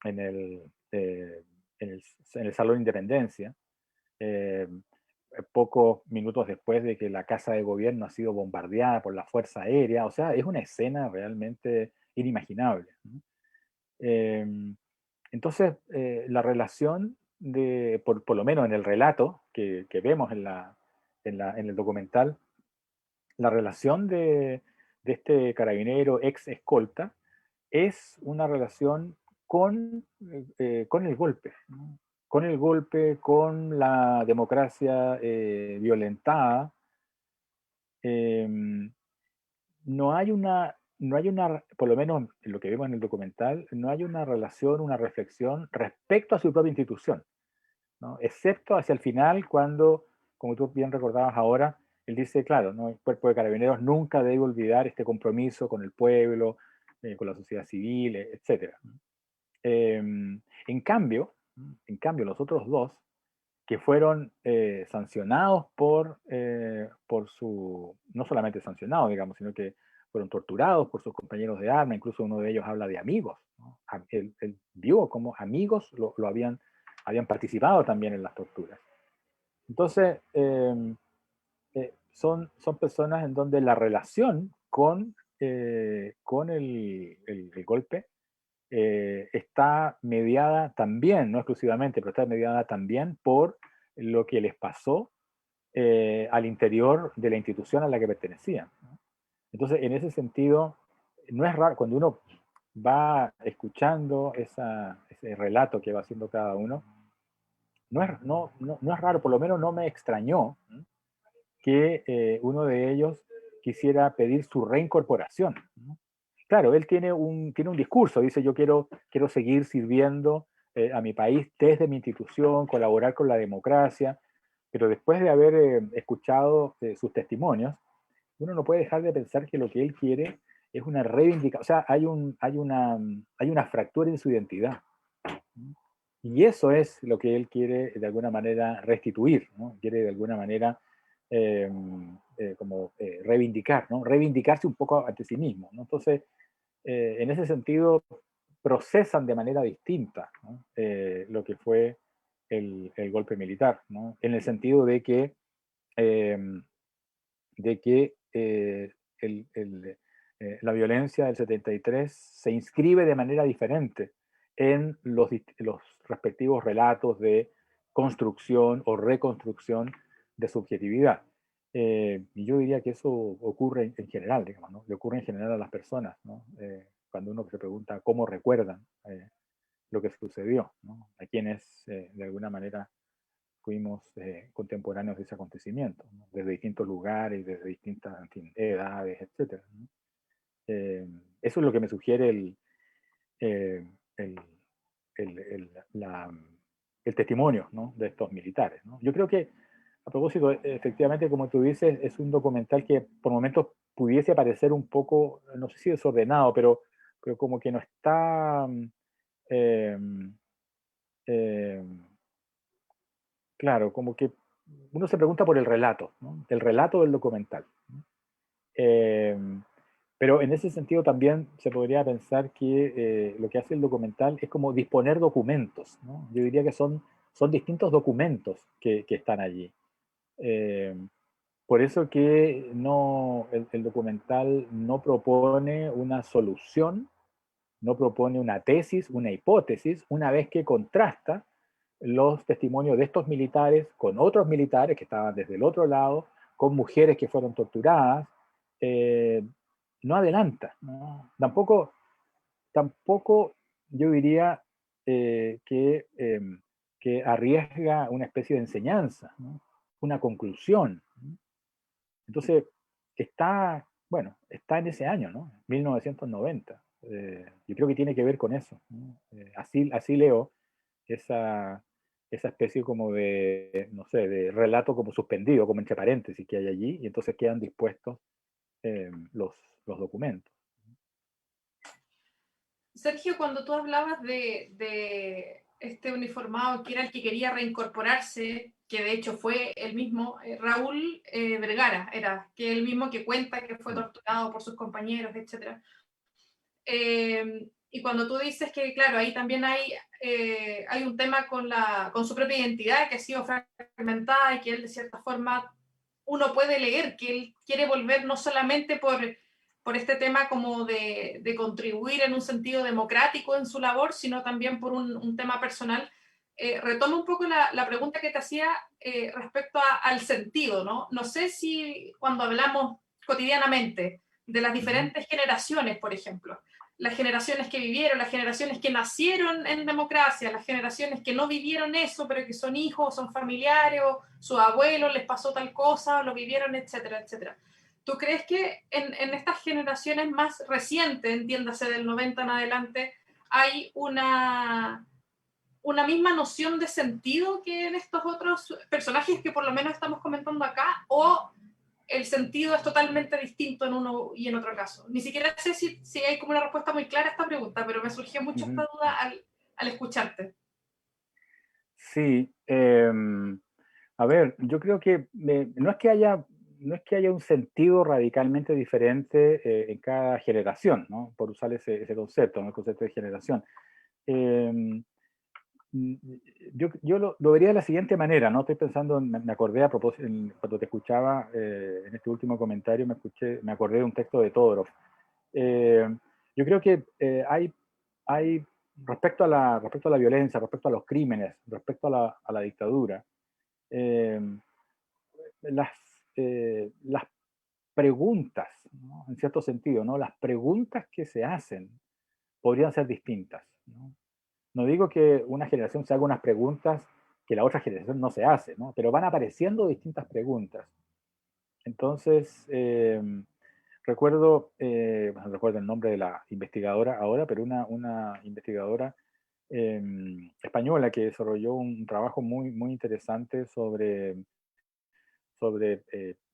Speaker 2: en el, eh, en el Salón de Independencia, eh, pocos minutos después de que la Casa de Gobierno ha sido bombardeada por la Fuerza Aérea. O sea, es una escena realmente inimaginable, ¿no? Eh, entonces, la relación por lo menos en el relato que vemos en el documental, la relación de este carabinero ex escolta es una relación con el golpe, ¿no? Con el golpe, con la democracia violentada. Eh, no hay una, por lo menos en lo que vemos en el documental, no hay una relación, una reflexión respecto a su propia institución, ¿no? Excepto hacia el final cuando, como tú bien recordabas ahora, él dice, claro, ¿no? El cuerpo de carabineros nunca debe olvidar este compromiso con el pueblo, con la sociedad civil, etc. En cambio, los otros dos, que fueron sancionados por su, no solamente sancionados, digamos, sino que fueron torturados por sus compañeros de arma, incluso uno de ellos habla de amigos, ¿no? Él vio como amigos habían participado también en las torturas. Entonces, son personas en donde la relación con el golpe está mediada también, no exclusivamente, pero está mediada también por lo que les pasó al interior de la institución a la que pertenecían, ¿no? Entonces, en ese sentido, no es raro, cuando uno va escuchando ese relato que va haciendo cada uno, no es raro, por lo menos no me extrañó, ¿no?, que uno de ellos quisiera pedir su reincorporación, ¿no? Claro, él tiene un discurso, dice yo quiero seguir sirviendo a mi país desde mi institución, colaborar con la democracia, pero después de haber escuchado sus testimonios, uno no puede dejar de pensar que lo que él quiere es una reivindicación, o sea, hay una fractura en su identidad. Y eso es lo que él quiere de alguna manera restituir, ¿no? Quiere de alguna manera como reivindicar, ¿no? Reivindicarse un poco ante sí mismo, ¿no? Entonces, en ese sentido, procesan de manera distinta, ¿no?, lo que fue el golpe militar, ¿no? En el sentido eh, de que la violencia del 73 se inscribe de manera diferente en los respectivos relatos de construcción o reconstrucción de subjetividad. Y yo diría que eso ocurre en general, digamos, ¿no? Le ocurre en general a las personas, ¿no? Cuando uno se pregunta cómo recuerdan lo que sucedió, ¿no?, a quienes de alguna manera fuimos contemporáneos de ese acontecimiento, ¿no?, desde distintos lugares, desde distintas, en fin, edades, etc., ¿no? Eso es lo que me sugiere eh, el, la, el testimonio, ¿no?, de estos militares, ¿no? Yo creo que, a propósito, efectivamente, como tú dices, es un documental que por momentos pudiese parecer un poco, no sé si desordenado, pero como que no está... eh, eh, claro, como que uno se pregunta por el relato, ¿no?, el relato del documental, ¿no? Eh, pero en ese sentido también se podría pensar que lo que hace el documental es como disponer documentos, ¿no? Yo diría que son distintos documentos que están allí. Eh, por eso que el documental no propone una solución, no propone una tesis, una hipótesis, una vez que contrasta los testimonios de estos militares con otros militares que estaban desde el otro lado, con mujeres que fueron torturadas. eh, no adelanta, ¿no? Tampoco yo diría que arriesga una especie de enseñanza, ¿no?, una conclusión, ¿no? Entonces, está en ese año, ¿no?, 1990. Yo creo que tiene que ver con eso, ¿no? Así leo esa especie como de, no sé, de relato como suspendido, como entre paréntesis que hay allí, y entonces quedan dispuestos los documentos.
Speaker 1: Sergio, cuando tú hablabas de este uniformado que era el que quería reincorporarse, que de hecho fue el mismo, Raúl Vergara, era que el mismo que cuenta que fue torturado por sus compañeros, etc. Y cuando tú dices que, claro, ahí también hay un tema con su propia identidad que ha sido fragmentada y que él de cierta forma uno puede leer que él quiere volver no solamente por este tema como de contribuir en un sentido democrático en su labor, sino también por un tema personal. retomo un poco la pregunta que te hacía respecto al sentido, ¿no? No sé si cuando hablamos cotidianamente de las diferentes generaciones, por ejemplo, las generaciones que vivieron, las generaciones que nacieron en democracia, las generaciones que no vivieron eso, pero que son hijos, son familiares, o sus abuelos les pasó tal cosa, lo vivieron, etcétera, etcétera. ¿Tú crees que en estas generaciones más recientes, entiéndase del 90 en adelante, hay una misma noción de sentido que en estos otros personajes que por lo menos estamos comentando acá, o el sentido es totalmente distinto en uno y en otro caso? Ni siquiera sé si hay como una respuesta muy clara a esta pregunta, pero me surgió mucho esta duda al escucharte.
Speaker 2: Sí, a ver, yo creo que no es que haya un sentido radicalmente diferente en cada generación, ¿no? Por usar ese concepto, ¿no? El concepto de generación. Em, yo lo vería de la siguiente manera, ¿no? Estoy pensando, me acordé a propósito, cuando te escuchaba en este último comentario, me acordé de un texto de Todorov. Yo creo que hay respecto a la violencia, respecto a los crímenes, respecto a la dictadura, eh, las, las preguntas, ¿no? En cierto sentido, ¿no? Las preguntas que se hacen podrían ser distintas, ¿no? No digo que una generación se haga unas preguntas que la otra generación no se hace, ¿no? Pero van apareciendo distintas preguntas. Entonces, no recuerdo el nombre de la investigadora ahora, pero una investigadora española que desarrolló un trabajo muy, muy interesante sobre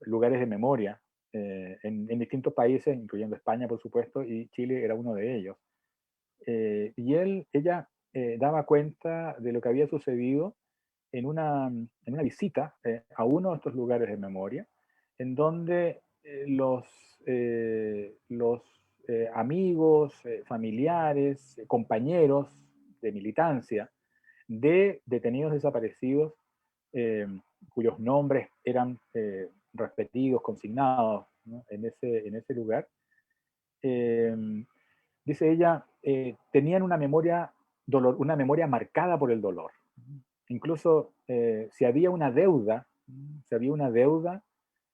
Speaker 2: lugares de memoria en distintos países, incluyendo España, por supuesto, y Chile era uno de ellos. Ella daba cuenta de lo que había sucedido en una visita a uno de estos lugares de memoria, en donde los amigos, familiares, compañeros de militancia de detenidos desaparecidos, eh, cuyos nombres eran repetidos, consignados, ¿no? en ese lugar, eh, dice ella, tenían una memoria marcada por el dolor. Incluso si había una deuda,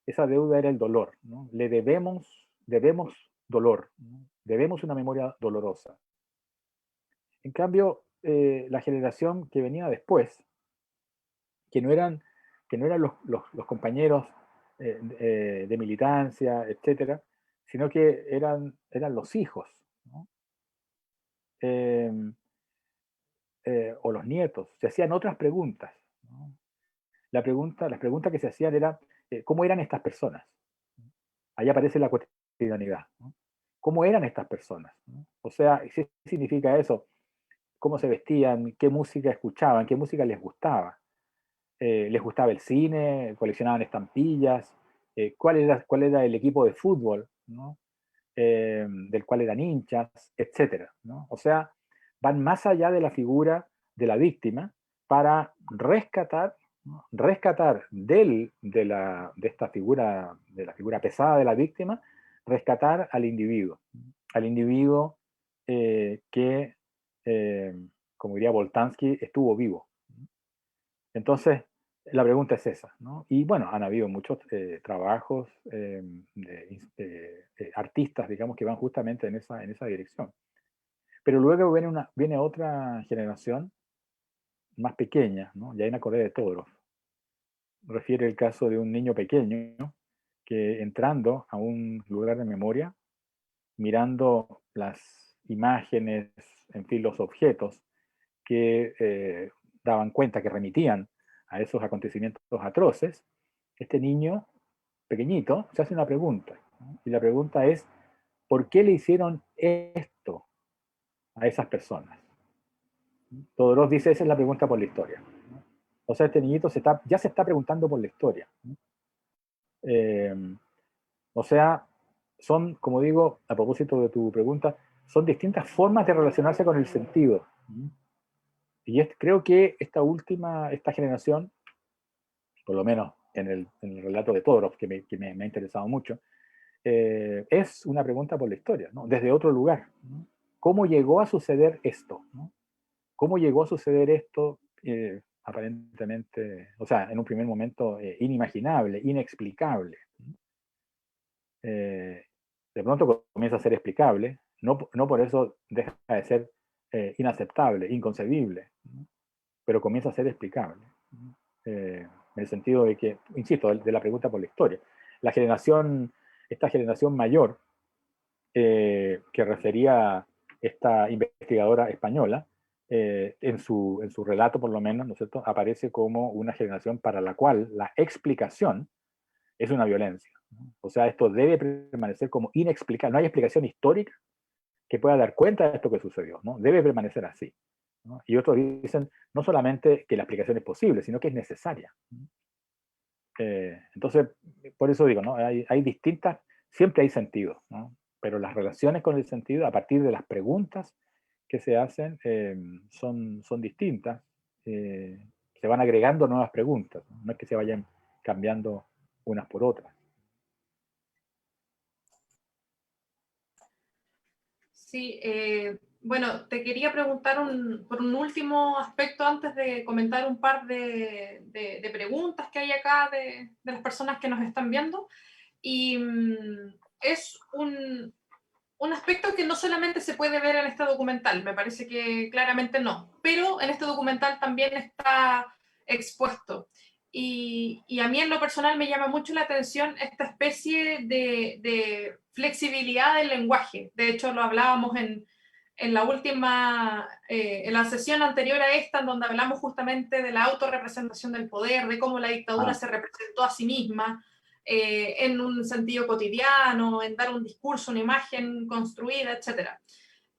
Speaker 2: esa deuda era el dolor, ¿no? Debemos dolor, ¿no? Debemos una memoria dolorosa. En cambio, la generación que venía después, que no eran, que no eran los compañeros de militancia, etcétera, sino que eran los hijos, ¿no? Eh, o los nietos, se hacían otras preguntas, ¿no? Las preguntas que se hacían era, ¿cómo eran estas personas? Ahí aparece la cotidianidad, ¿no? ¿Cómo eran estas personas? ¿No? O sea, ¿qué significa eso? ¿Cómo se vestían? ¿Qué música escuchaban? ¿Qué música les gustaba el cine? ¿Coleccionaban estampillas? ¿Cuál era el equipo de fútbol, ¿no? Del cual eran hinchas, etcétera, ¿no? O sea, van más allá de la figura de la víctima para rescatar, ¿no? Rescatar de esta figura, de la figura pesada de la víctima, rescatar al individuo que, eh, como diría Boltanski, estuvo vivo. Entonces, la pregunta es esa, ¿no? Y bueno, han habido muchos trabajos de artistas, digamos, que van justamente en esa dirección. Pero luego viene otra generación más pequeña, ¿no? Y ahí me acordé de Todorov. Refiere el caso de un niño pequeño que entrando a un lugar de memoria, mirando las imágenes, en fin, los objetos que daban cuenta, que remitían a esos acontecimientos atroces, este niño pequeñito se hace una pregunta, ¿no? Y la pregunta es, ¿por qué le hicieron esto a esas personas? Todorov dice, esa es la pregunta por la historia, ¿no? O sea, este niñito ya se está preguntando por la historia, ¿no? Eh, o sea, son, como digo, a propósito de tu pregunta, son distintas formas de relacionarse con el sentido, ¿no? Y creo que esta generación, por lo menos en el relato de Todorov, que me ha interesado mucho, es una pregunta por la historia, ¿no? Desde otro lugar, ¿no? ¿Cómo llegó a suceder esto, ¿no? ¿Cómo llegó a suceder esto? aparentemente, o sea, en un primer momento inimaginable, inexplicable. De pronto comienza a ser explicable, no por eso deja de ser inaceptable, inconcebible, ¿no? Pero comienza a ser explicable. En el sentido de que, insisto, de la pregunta por la historia. Esta generación mayor, que refería esta investigadora española, en su relato por lo menos, ¿no es cierto?, aparece como una generación para la cual la explicación es una violencia, ¿no? O sea, esto debe permanecer como inexplicable. No hay explicación histórica que pueda dar cuenta de esto que sucedió, ¿no? Debe permanecer así, ¿no? Y otros dicen no solamente que la explicación es posible, sino que es necesaria, ¿no? Entonces, por eso digo, ¿no? Hay distintas, siempre hay sentido, ¿no? Pero las relaciones con el sentido, a partir de las preguntas que se hacen, son distintas. Se van agregando nuevas preguntas, ¿no? No es que se vayan cambiando unas por otras.
Speaker 1: Sí, bueno, te quería preguntar por un último aspecto antes de comentar un par de preguntas que hay acá de las personas que nos están viendo. Y es un aspecto que no solamente se puede ver en este documental, me parece que claramente no, pero en este documental también está expuesto. Y a mí en lo personal me llama mucho la atención esta especie de flexibilidad del lenguaje. De hecho, lo hablábamos en la última, en la sesión anterior a esta, en donde hablamos justamente de la autorrepresentación del poder, de cómo la dictadura se representó a sí misma, en un sentido cotidiano, en dar un discurso, una imagen construida, etc.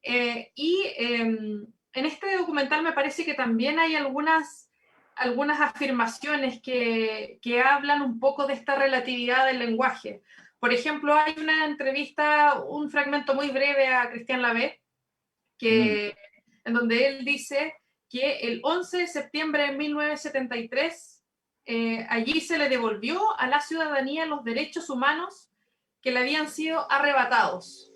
Speaker 1: En este documental me parece que también hay algunas afirmaciones que hablan un poco de esta relatividad del lenguaje. Por ejemplo, hay una entrevista, un fragmento muy breve a Christian Lavey, en donde él dice que el 11 de septiembre de 1973 allí se le devolvió a la ciudadanía los derechos humanos que le habían sido arrebatados.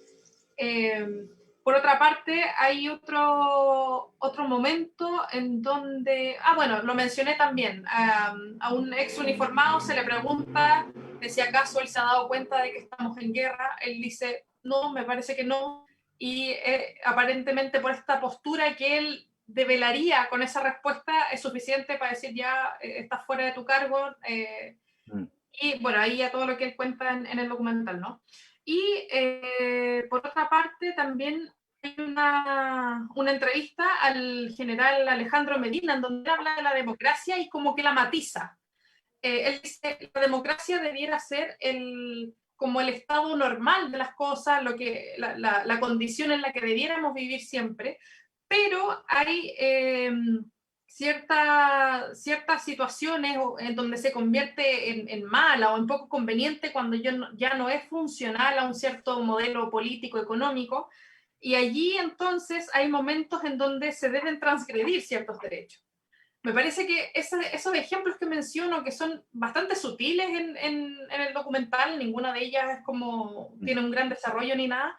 Speaker 1: Por otra parte, hay otro momento en donde, bueno, lo mencioné también, a un ex uniformado se le pregunta de si acaso él se ha dado cuenta de que estamos en guerra. Él dice, no, me parece que no, y aparentemente por esta postura que él develaría con esa respuesta es suficiente para decir ya estás fuera de tu cargo. Y bueno, ahí ya todo lo que él cuenta en el documental, ¿no? Y por otra parte también hay una entrevista al general Alejandro Medina en donde habla de la democracia y como que la matiza. Él dice que la democracia debiera ser como el estado normal de las cosas, la condición en la que debiéramos vivir siempre, pero hay ciertas situaciones en donde se convierte en mala o en poco conveniente cuando ya no es funcional a un cierto modelo político, económico, y allí entonces hay momentos en donde se deben transgredir ciertos derechos. Me parece que esos ejemplos que menciono, que son bastante sutiles en el documental, ninguna de ellas es como tiene un gran desarrollo ni nada,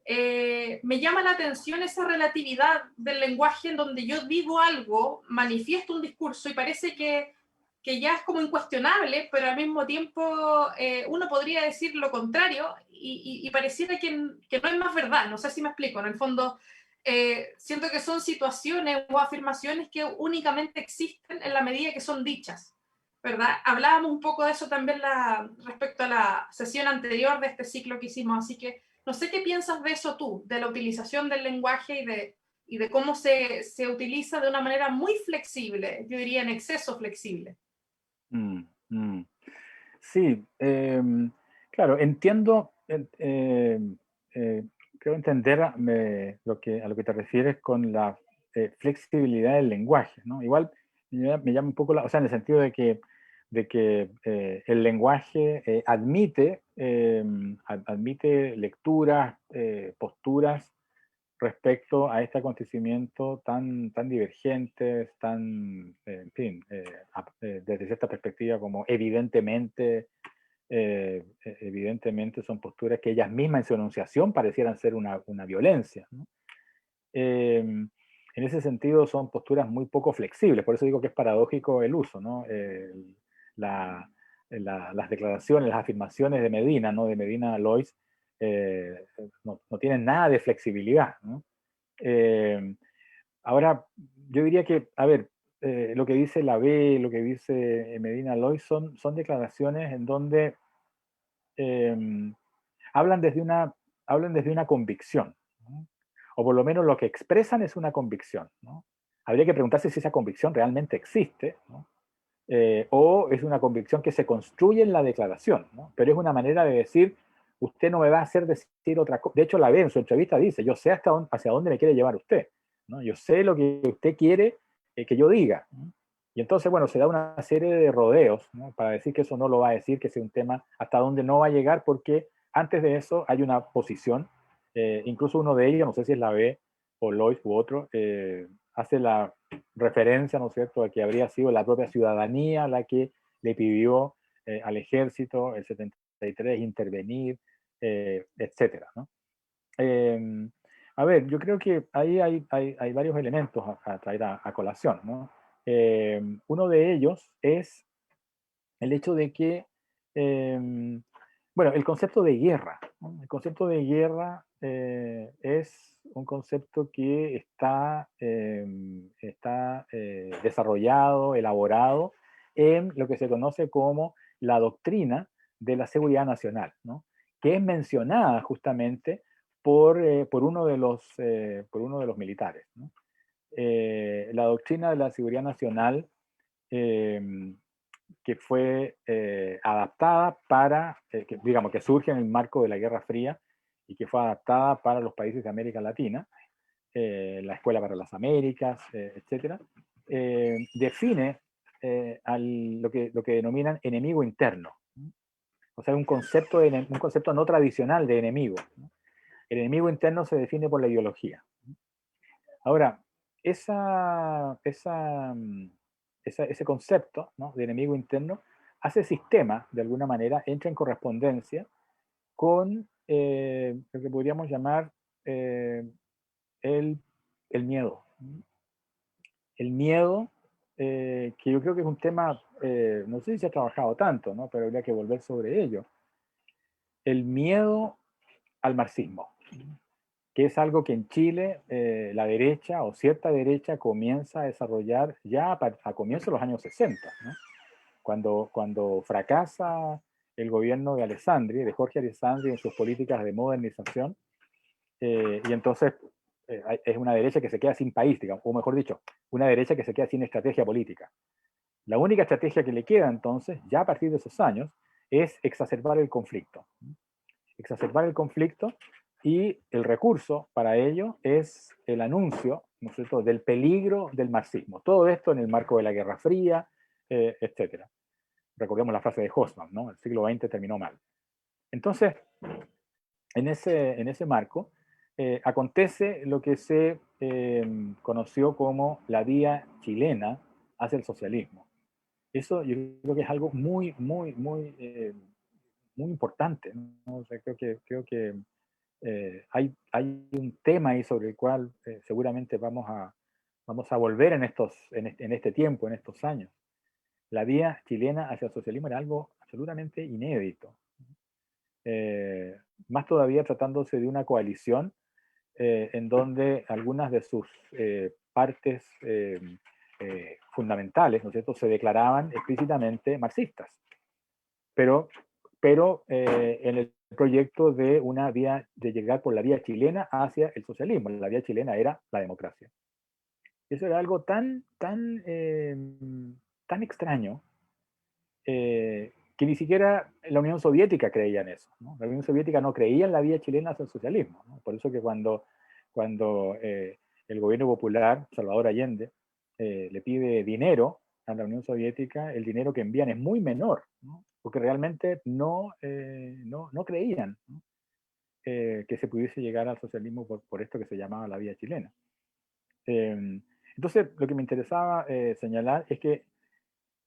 Speaker 1: me llama la atención esa relatividad del lenguaje en donde yo digo algo, manifiesto un discurso y parece que ya es como incuestionable, pero al mismo tiempo uno podría decir lo contrario y pareciera que no es más verdad. No sé si me explico. En el fondo, siento que son situaciones o afirmaciones que únicamente existen en la medida que son dichas, ¿verdad? Hablábamos un poco de eso también respecto a la sesión anterior de este ciclo que hicimos, así que no sé qué piensas de eso tú, de la utilización del lenguaje y de cómo se utiliza de una manera muy flexible, yo diría en exceso flexible.
Speaker 2: Sí, claro, entiendo, creo entender a lo que te refieres con la flexibilidad del lenguaje, ¿no? Igual me llama un poco, o sea, en el sentido de que el lenguaje admite lecturas, posturas respecto a este acontecimiento tan divergentes, en fin, desde cierta perspectiva como evidentemente son posturas que ellas mismas en su enunciación parecieran ser una violencia, ¿no? en ese sentido son posturas muy poco flexibles, por eso digo que es paradójico el uso, ¿no? La, las declaraciones, las afirmaciones de Medina, ¿no? De Medina Lois, no tienen nada de flexibilidad, ¿no? Ahora, yo diría que, a ver, lo que dice la B, lo que dice Medina Lois son declaraciones en donde eh, hablan desde una convicción, ¿no? O por lo menos lo que expresan es una convicción, ¿no? Habría que preguntarse si esa convicción realmente existe, ¿no? O es una convicción que se construye en la declaración, ¿no? Pero es una manera de decir, usted no me va a hacer decir otra cosa. De hecho, la B en su entrevista dice, yo sé hacia dónde me quiere llevar usted, ¿no? Yo sé lo que usted quiere que yo diga, ¿no? Y entonces, bueno, se da una serie de rodeos, ¿no? Para decir que eso no lo va a decir, que sea un tema hasta donde no va a llegar, porque antes de eso hay una posición, incluso uno de ellos, no sé si es la B o Lois u otro, hace la referencia, ¿no es cierto?, a que habría sido la propia ciudadanía la que le pidió al ejército, el 73, intervenir, etcétera, ¿no? Eh, a ver, yo creo que ahí hay varios elementos a traer a colación, ¿no? Uno de ellos es el hecho de que, bueno, el concepto de guerra, ¿no? El concepto de guerra es un concepto que está desarrollado, elaborado en lo que se conoce como la doctrina de la seguridad nacional, ¿no? Que es mencionada justamente por por uno de los militares, ¿no? La doctrina de la seguridad nacional eh, que fue adaptada para, digamos, que surge en el marco de la Guerra Fría y que fue adaptada para los países de América Latina, la Escuela para las Américas, etcétera, define lo que denominan enemigo interno. O sea, un concepto no tradicional de enemigo, ¿no? El enemigo interno se define por la ideología. Ahora, ese concepto, ¿no?, de enemigo interno hace sistema, de alguna manera, entra en correspondencia con lo que podríamos llamar eh, el, el miedo. El miedo, que yo creo que es un tema, no sé si se ha trabajado tanto, ¿no?, pero habría que volver sobre ello. El miedo al marxismo, que es algo que en Chile la derecha o cierta derecha comienza a desarrollar ya a comienzos de los años 60, ¿no? Cuando fracasa el gobierno de Alessandri, de Jorge Alessandri, en sus políticas de modernización, y entonces es una derecha que se queda sin país, digamos, o mejor dicho, una derecha que se queda sin estrategia política. La única estrategia que le queda entonces, ya a partir de esos años, es exacerbar el conflicto. Exacerbar el conflicto, y el recurso para ello es el anuncio, ¿no es cierto?, del peligro del marxismo. Todo esto en el marco de la Guerra Fría, etcétera. Recordemos la frase de Hobsbawm, ¿no? El siglo XX terminó mal. Entonces, en ese marco, acontece lo que se conoció como la vía chilena hacia el socialismo. Eso yo creo que es algo muy importante, ¿no? O sea, creo que hay un tema ahí sobre el cual seguramente vamos a volver en este tiempo, en estos años. La vía chilena hacia el socialismo era algo absolutamente inédito. Eh, Más todavía tratándose de una coalición en donde algunas de sus partes fundamentales, ¿no es cierto?, se declaraban explícitamente marxistas, pero, pero en el proyecto de una vía, de llegar por la vía chilena hacia el socialismo. La vía chilena era la democracia. Eso era algo tan extraño que ni siquiera la Unión Soviética creía en eso, ¿no? La Unión Soviética no creía en la vía chilena hacia el socialismo, ¿no? Por eso que cuando el gobierno popular, Salvador Allende, le pide dinero a la Unión Soviética, el dinero que envían es muy menor, ¿no? Porque realmente no creían, ¿no?, que se pudiese llegar al socialismo por esto que se llamaba la vía chilena. Entonces, lo que me interesaba señalar es que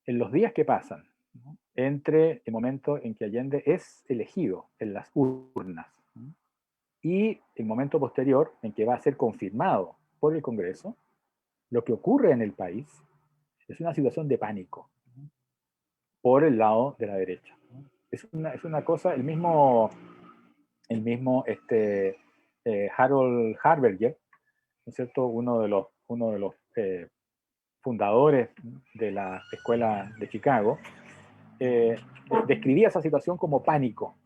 Speaker 2: en los días que pasan, ¿no?, entre el momento en que Allende es elegido en las urnas, ¿no?, y el momento posterior en que va a ser confirmado por el Congreso, lo que ocurre en el país es una situación de pánico por el lado de la derecha. Es una cosa, Harold Harberger, ¿no es cierto? Uno de los fundadores de la Escuela de Chicago, describía esa situación como pánico.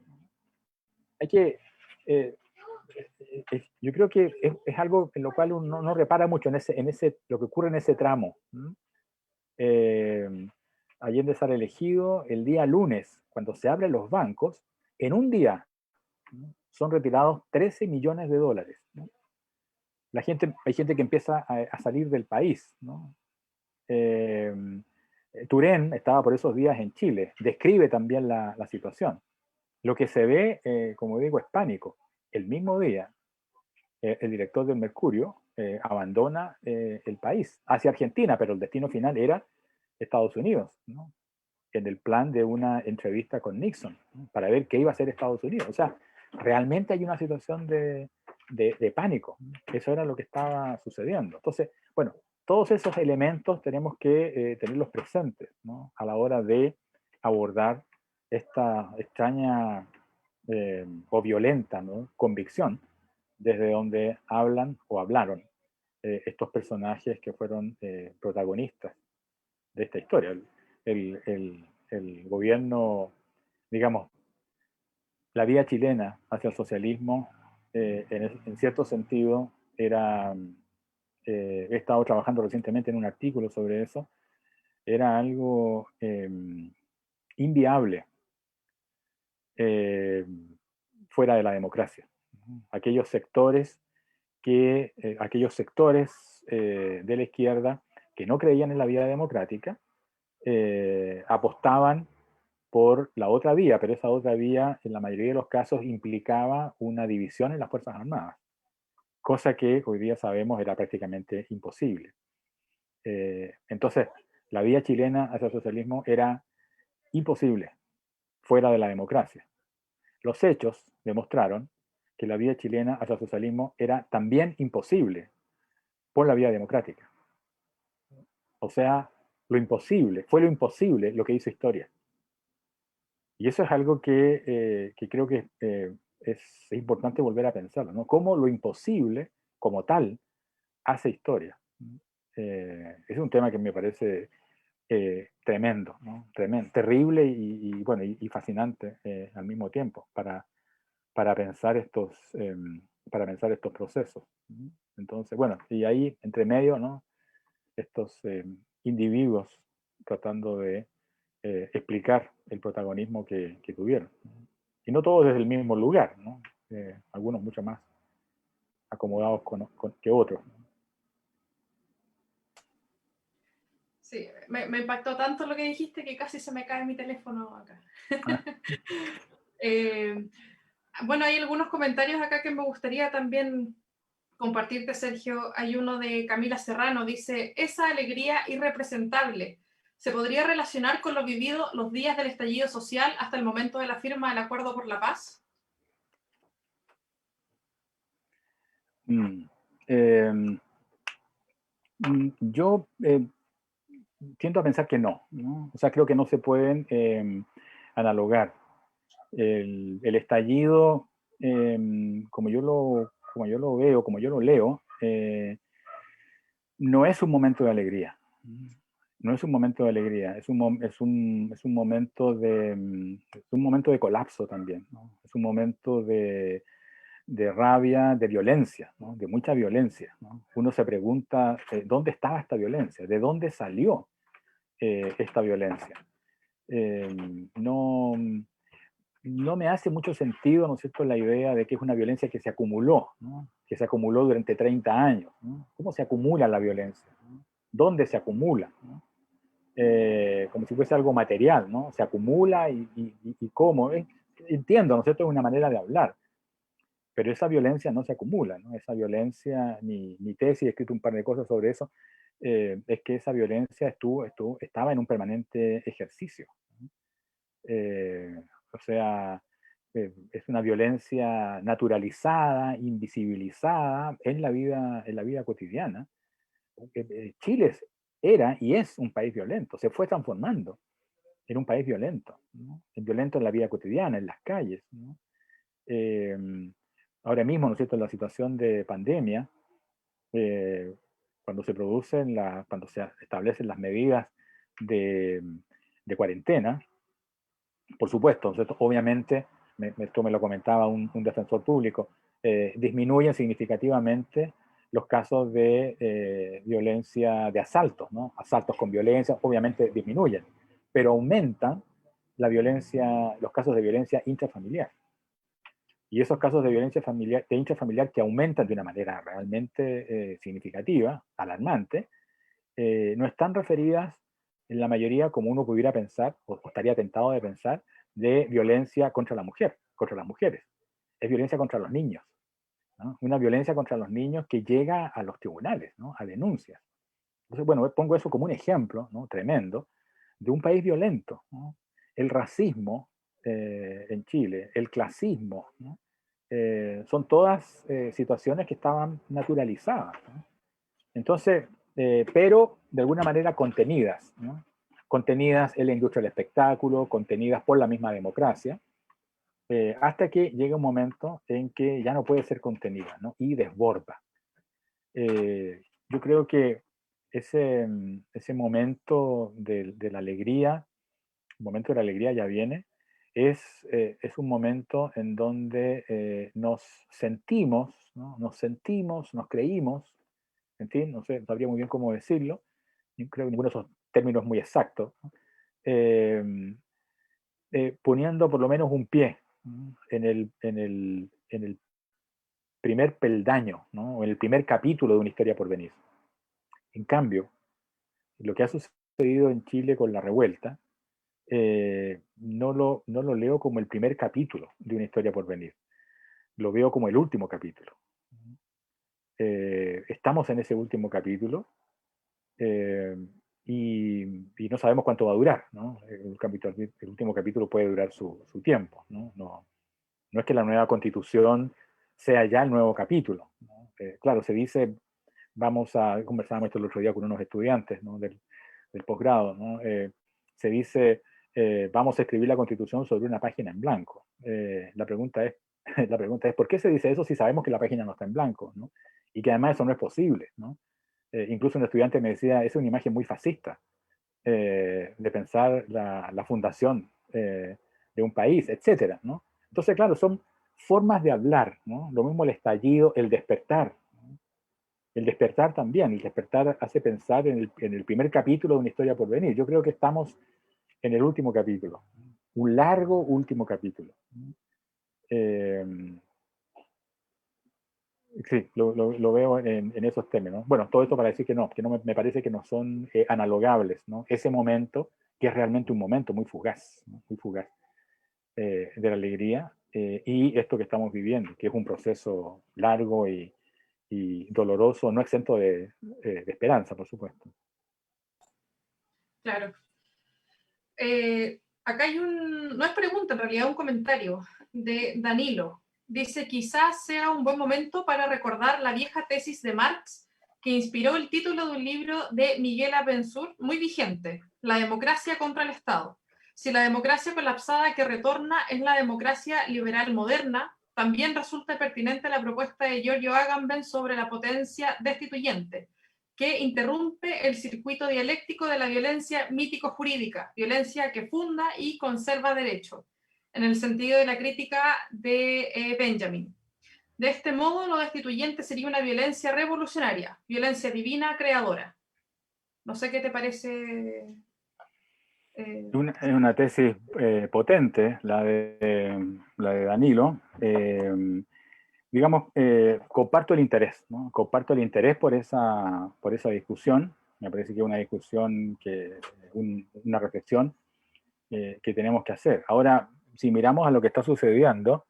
Speaker 2: Hay que, yo creo que es algo en lo cual uno no repara mucho lo que ocurre en ese tramo. Allende sale elegido el día lunes, cuando se abren los bancos, en un día son retirados 13 millones de dólares. ¿No? Hay gente que empieza a salir del país. ¿No? Turén estaba por esos días en Chile, describe también la situación. Lo que se ve, como digo, es pánico. El mismo día, el director del Mercurio abandona el país hacia Argentina, pero el destino final era Estados Unidos, ¿no? En el plan de una entrevista con Nixon, ¿no? Para ver qué iba a hacer Estados Unidos. O sea, realmente hay una situación de pánico. Eso era lo que estaba sucediendo. Entonces, bueno, todos esos elementos tenemos que tenerlos presentes, ¿no? A la hora de abordar esta extraña o violenta, ¿no? Convicción desde donde hablan o hablaron estos personajes que fueron protagonistas de esta historia. El gobierno, digamos, la vía chilena hacia el socialismo, en cierto sentido, he estado trabajando recientemente en un artículo sobre eso, era algo inviable fuera de la democracia. Aquellos sectores de la izquierda que no creían en la vía democrática apostaban por la otra vía, pero esa otra vía en la mayoría de los casos implicaba una división en las Fuerzas Armadas, cosa que hoy día sabemos era prácticamente imposible. Entonces, la vía chilena hacia el socialismo era imposible fuera de la democracia. Los hechos demostraron que la vía chilena hacia el socialismo era también imposible por la vía democrática. O sea, fue lo imposible lo que hizo historia. Y eso es algo que creo que es importante volver a pensarlo, ¿no? Cómo lo imposible, como tal, hace historia. Es un tema que me parece tremendo, ¿no? Terrible bueno, y fascinante al mismo tiempo para pensar para pensar estos procesos. Entonces, bueno, y ahí entre medio, ¿no? Estos individuos tratando de explicar el protagonismo que tuvieron. Y no todos desde el mismo lugar, ¿no? Algunos mucho más acomodados que otros.
Speaker 1: Sí, me impactó tanto lo que dijiste que casi se me cae mi teléfono acá. Bueno, hay algunos comentarios acá que me gustaría también compartirte, Sergio. Hay uno de Camila Serrano, dice, esa alegría irrepresentable se podría relacionar con lo vivido los días del estallido social hasta el momento de la firma del Acuerdo por la Paz.
Speaker 2: Yo tiendo a pensar que no, ¿no? O sea, creo que no se pueden analogar. El estallido, como yo lo veo, como yo lo leo, no es un momento de alegría. No es un momento de alegría, es un momento es un momento de colapso también, ¿no? Es un momento de rabia, de violencia, ¿no? De mucha violencia, ¿no? Uno se pregunta, ¿dónde estaba esta violencia? ¿De dónde salió esta violencia? No, no me hace mucho sentido, ¿no es cierto?, la idea de que es una violencia que se acumuló, ¿no? Que se acumuló durante 30 años. ¿No? ¿Cómo se acumula la violencia? ¿No? ¿Dónde se acumula? ¿No? Como si fuese algo material, ¿no? Se acumula y cómo. Entiendo, ¿no es cierto?, es una manera de hablar, pero esa violencia no se acumula, ¿no? Esa violencia, mi tesis, he escrito un par de cosas sobre eso, es que esa violencia estaba en un permanente ejercicio. ¿No? O sea, es una violencia naturalizada, invisibilizada en la vida cotidiana, Chile era y es un país violento, se fue transformando en un país violento, ¿no? Violento en la vida cotidiana, en las calles, ¿no? Eh, Ahora mismo, ¿no es cierto?, en la situación de pandemia, cuando cuando se establecen las medidas de, de cuarentena, por supuesto, ¿cierto? Obviamente, esto me lo comentaba un defensor público, disminuyen significativamente los casos de violencia, de asaltos, ¿no? Asaltos con violencia, obviamente disminuyen, pero aumentan la violencia, los casos de violencia intrafamiliar. Y esos casos de violencia familiar, de intrafamiliar que aumentan de una manera realmente significativa, alarmante, no están referidas en la mayoría, como uno pudiera pensar, o estaría tentado de pensar, de violencia contra la mujer, contra las mujeres. Es violencia contra los niños, ¿no? Una violencia contra los niños que llega a los tribunales, ¿no? A denuncias. Entonces, bueno, pongo eso como un ejemplo, ¿no?, tremendo de un país violento, ¿no? El racismo en Chile, el clasismo, ¿no? Son todas situaciones que estaban naturalizadas, ¿no? Entonces, pero de alguna manera contenidas, ¿no? Contenidas en la industria del espectáculo, contenidas por la misma democracia, hasta que llega un momento en que ya no puede ser contenida, ¿no? Y desborda. Yo creo que ese momento de la alegría, el momento de la alegría ya viene, es un momento en donde nos sentimos, ¿no? Nos sentimos, nos creímos, en fin, no sé, no sabría muy bien cómo decirlo, yo creo que ninguno de esos términos es muy exacto, ¿no? eh, Poniendo por lo menos un pie, ¿no?, en el primer peldaño, ¿no?, o en el primer capítulo de una historia por venir. En cambio, lo que ha sucedido en Chile con la revuelta, no lo leo como el primer capítulo de una historia por venir, lo veo como el último capítulo. Estamos en ese último capítulo, eh, y no sabemos cuánto va a durar, ¿no? El último capítulo puede durar su tiempo, ¿no? No es que la nueva constitución sea ya el nuevo capítulo, ¿no? Claro, se dice, conversábamos esto el otro día con unos estudiantes, ¿no?, del posgrado, ¿no? Se dice, vamos a escribir la constitución sobre una página en blanco. La pregunta es, la pregunta es, ¿por qué se dice eso si sabemos que la página no está en blanco, ¿no? Y que además eso no es posible, ¿no? Incluso un estudiante me decía, es una imagen muy fascista de pensar la fundación de un país, etcétera, ¿no? Entonces, claro, son formas de hablar, ¿no? Lo mismo el estallido, el despertar, ¿no? El despertar también, el despertar hace pensar en el primer capítulo de una historia por venir. Yo creo que estamos en el último capítulo, un largo último capítulo. Eh, Sí, lo veo en esos términos. Bueno, todo esto para decir que no me parece que no son analogables, ¿no? Ese momento, que es realmente un momento muy fugaz, ¿no?, muy fugaz, de la alegría, y esto que estamos viviendo, que es un proceso largo y doloroso, no exento de esperanza, por supuesto.
Speaker 1: Claro. Acá hay no es pregunta, en realidad un comentario de Danilo. Dice, quizás sea un buen momento para recordar la vieja tesis de Marx que inspiró el título de un libro de Miguel Abençour, muy vigente, La democracia contra el Estado. Si la democracia colapsada que retorna es la democracia liberal moderna, también resulta pertinente la propuesta de Giorgio Agamben sobre la potencia destituyente, que interrumpe el circuito dialéctico de la violencia mítico-jurídica, violencia que funda y conserva derecho, en el sentido de la crítica de Benjamin. De este modo, lo destituyente sería una violencia revolucionaria, violencia divina creadora. No sé qué te parece.
Speaker 2: Es una tesis potente, la de Danilo. Digamos, comparto el interés, ¿no? Comparto el interés por esa discusión. Me parece que es una discusión, una reflexión que tenemos que hacer. Ahora, si miramos a lo que está sucediendo,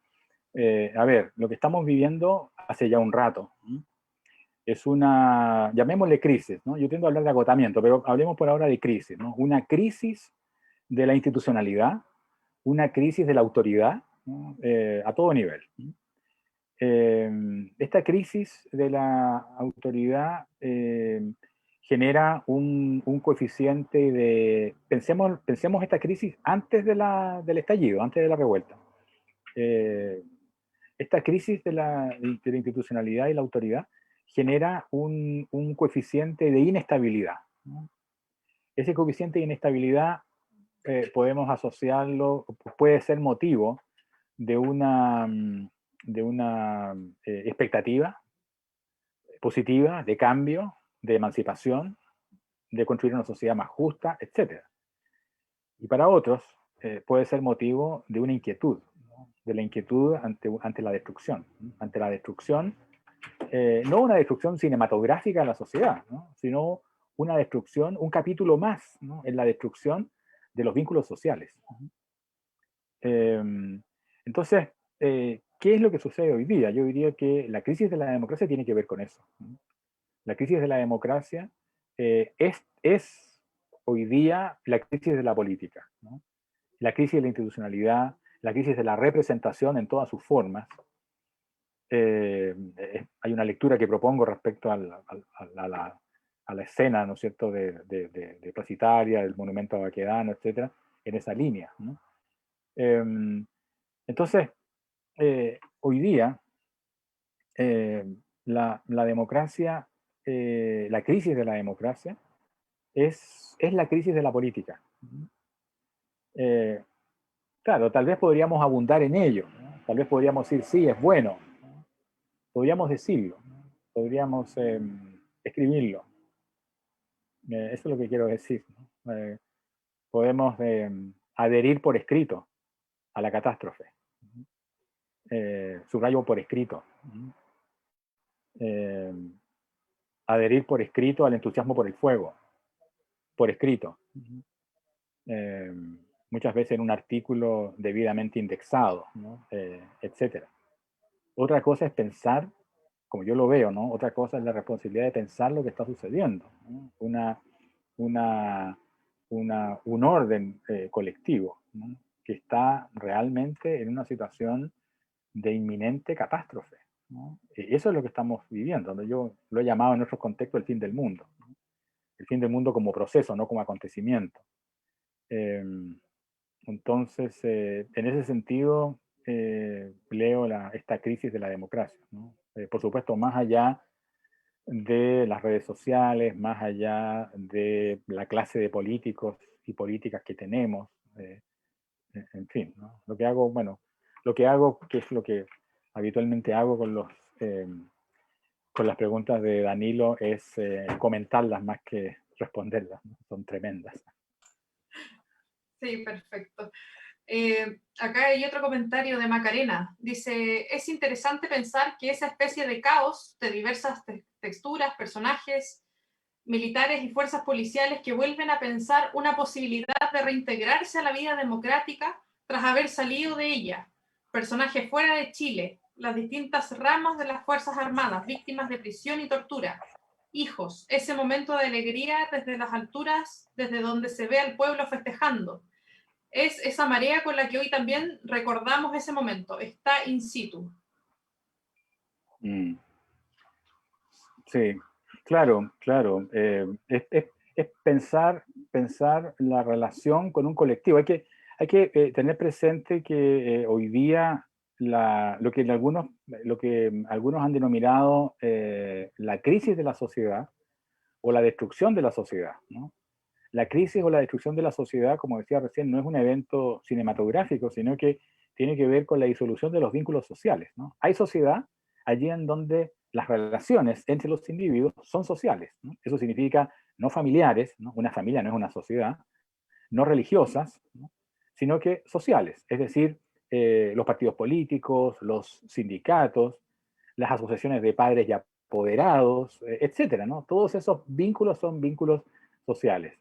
Speaker 2: a ver, lo que estamos viviendo hace ya un rato, ¿no?, es una, llamémosle crisis, ¿no? Yo tiendo a hablar de agotamiento, pero hablemos por ahora de crisis, ¿no? Una crisis de la institucionalidad, una crisis de la autoridad, ¿no?, a todo nivel. Esta crisis de la autoridad genera un coeficiente de... Pensemos esta crisis antes del estallido, antes de la revuelta. Esta crisis de la institucionalidad y la autoridad genera un coeficiente de inestabilidad, ¿no? Ese coeficiente de inestabilidad podemos asociarlo, puede ser motivo de una expectativa positiva de cambio, de emancipación, de construir una sociedad más justa, etc. Y para otros puede ser motivo de una inquietud, ¿no? De la inquietud ante la destrucción. Ante la destrucción, no una destrucción cinematográfica de la sociedad, ¿no? Sino una destrucción, un capítulo más, ¿no? En la destrucción de los vínculos sociales. Entonces, ¿qué es lo que sucede hoy día? Yo diría que la crisis de la democracia tiene que ver con eso, ¿no? La crisis de la democracia es hoy día la crisis de la política, ¿no? La crisis de la institucionalidad, la crisis de la representación en todas sus formas. Hay una lectura que propongo respecto a la escena, ¿no es cierto?, de Plaza Italia, del monumento a Baquedano, etcétera, en esa línea, ¿no? Entonces, hoy día, la democracia, la crisis de la democracia, es la crisis de la política. Claro, tal vez podríamos abundar en ello, ¿no? Tal vez podríamos decir, sí, es bueno, ¿no? Podríamos decirlo, ¿no? Podríamos escribirlo. Eso es lo que quiero decir, ¿no? Podemos adherir por escrito a la catástrofe. Subrayo por escrito. Adherir por escrito al entusiasmo por el fuego. Por escrito. Muchas veces en un artículo debidamente indexado, ¿no? Etcétera. Otra cosa es pensar, como yo lo veo, ¿no? Otra cosa es la responsabilidad de pensar lo que está sucediendo, ¿no? Un orden colectivo, ¿no? Que está realmente en una situación de inminente catástrofe, ¿no? Eso es lo que estamos viviendo, ¿no? Yo lo he llamado en otros contextos el fin del mundo, ¿no? El fin del mundo como proceso, no como acontecimiento. Entonces, en ese sentido, leo esta crisis de la democracia, ¿no? Por supuesto, más allá de las redes sociales, más allá de la clase de políticos y políticas que tenemos, en fin, ¿no? Lo que hago, bueno, que es lo que habitualmente hago con las preguntas de Danilo, es comentarlas más que responderlas, ¿no? Son tremendas.
Speaker 1: Sí, perfecto. Acá hay otro comentario de Macarena. Dice, es interesante pensar que esa especie de caos de diversas texturas, personajes, militares y fuerzas policiales que vuelven a pensar una posibilidad de reintegrarse a la vida democrática tras haber salido de ella. Personajes fuera de Chile, las distintas ramas de las Fuerzas Armadas, víctimas de prisión y tortura. Hijos, ese momento de alegría desde las alturas, desde donde se ve al pueblo festejando. Es esa marea con la que hoy también recordamos ese momento, está in situ.
Speaker 2: Sí, claro, claro. Es pensar la relación con un colectivo. Hay que tener presente que hoy día lo que algunos han denominado la crisis de la sociedad o la destrucción de la sociedad, ¿no? La crisis o la destrucción de la sociedad, como decía recién, no es un evento cinematográfico, sino que tiene que ver con la disolución de los vínculos sociales, ¿no? Hay sociedad allí en donde las relaciones entre los individuos son sociales, ¿no? Eso significa no familiares, ¿no? Una familia no es una sociedad, no religiosas, ¿no? Sino que sociales, es decir, los partidos políticos, los sindicatos, las asociaciones de padres y apoderados, etcétera, ¿no? Todos esos vínculos son vínculos sociales.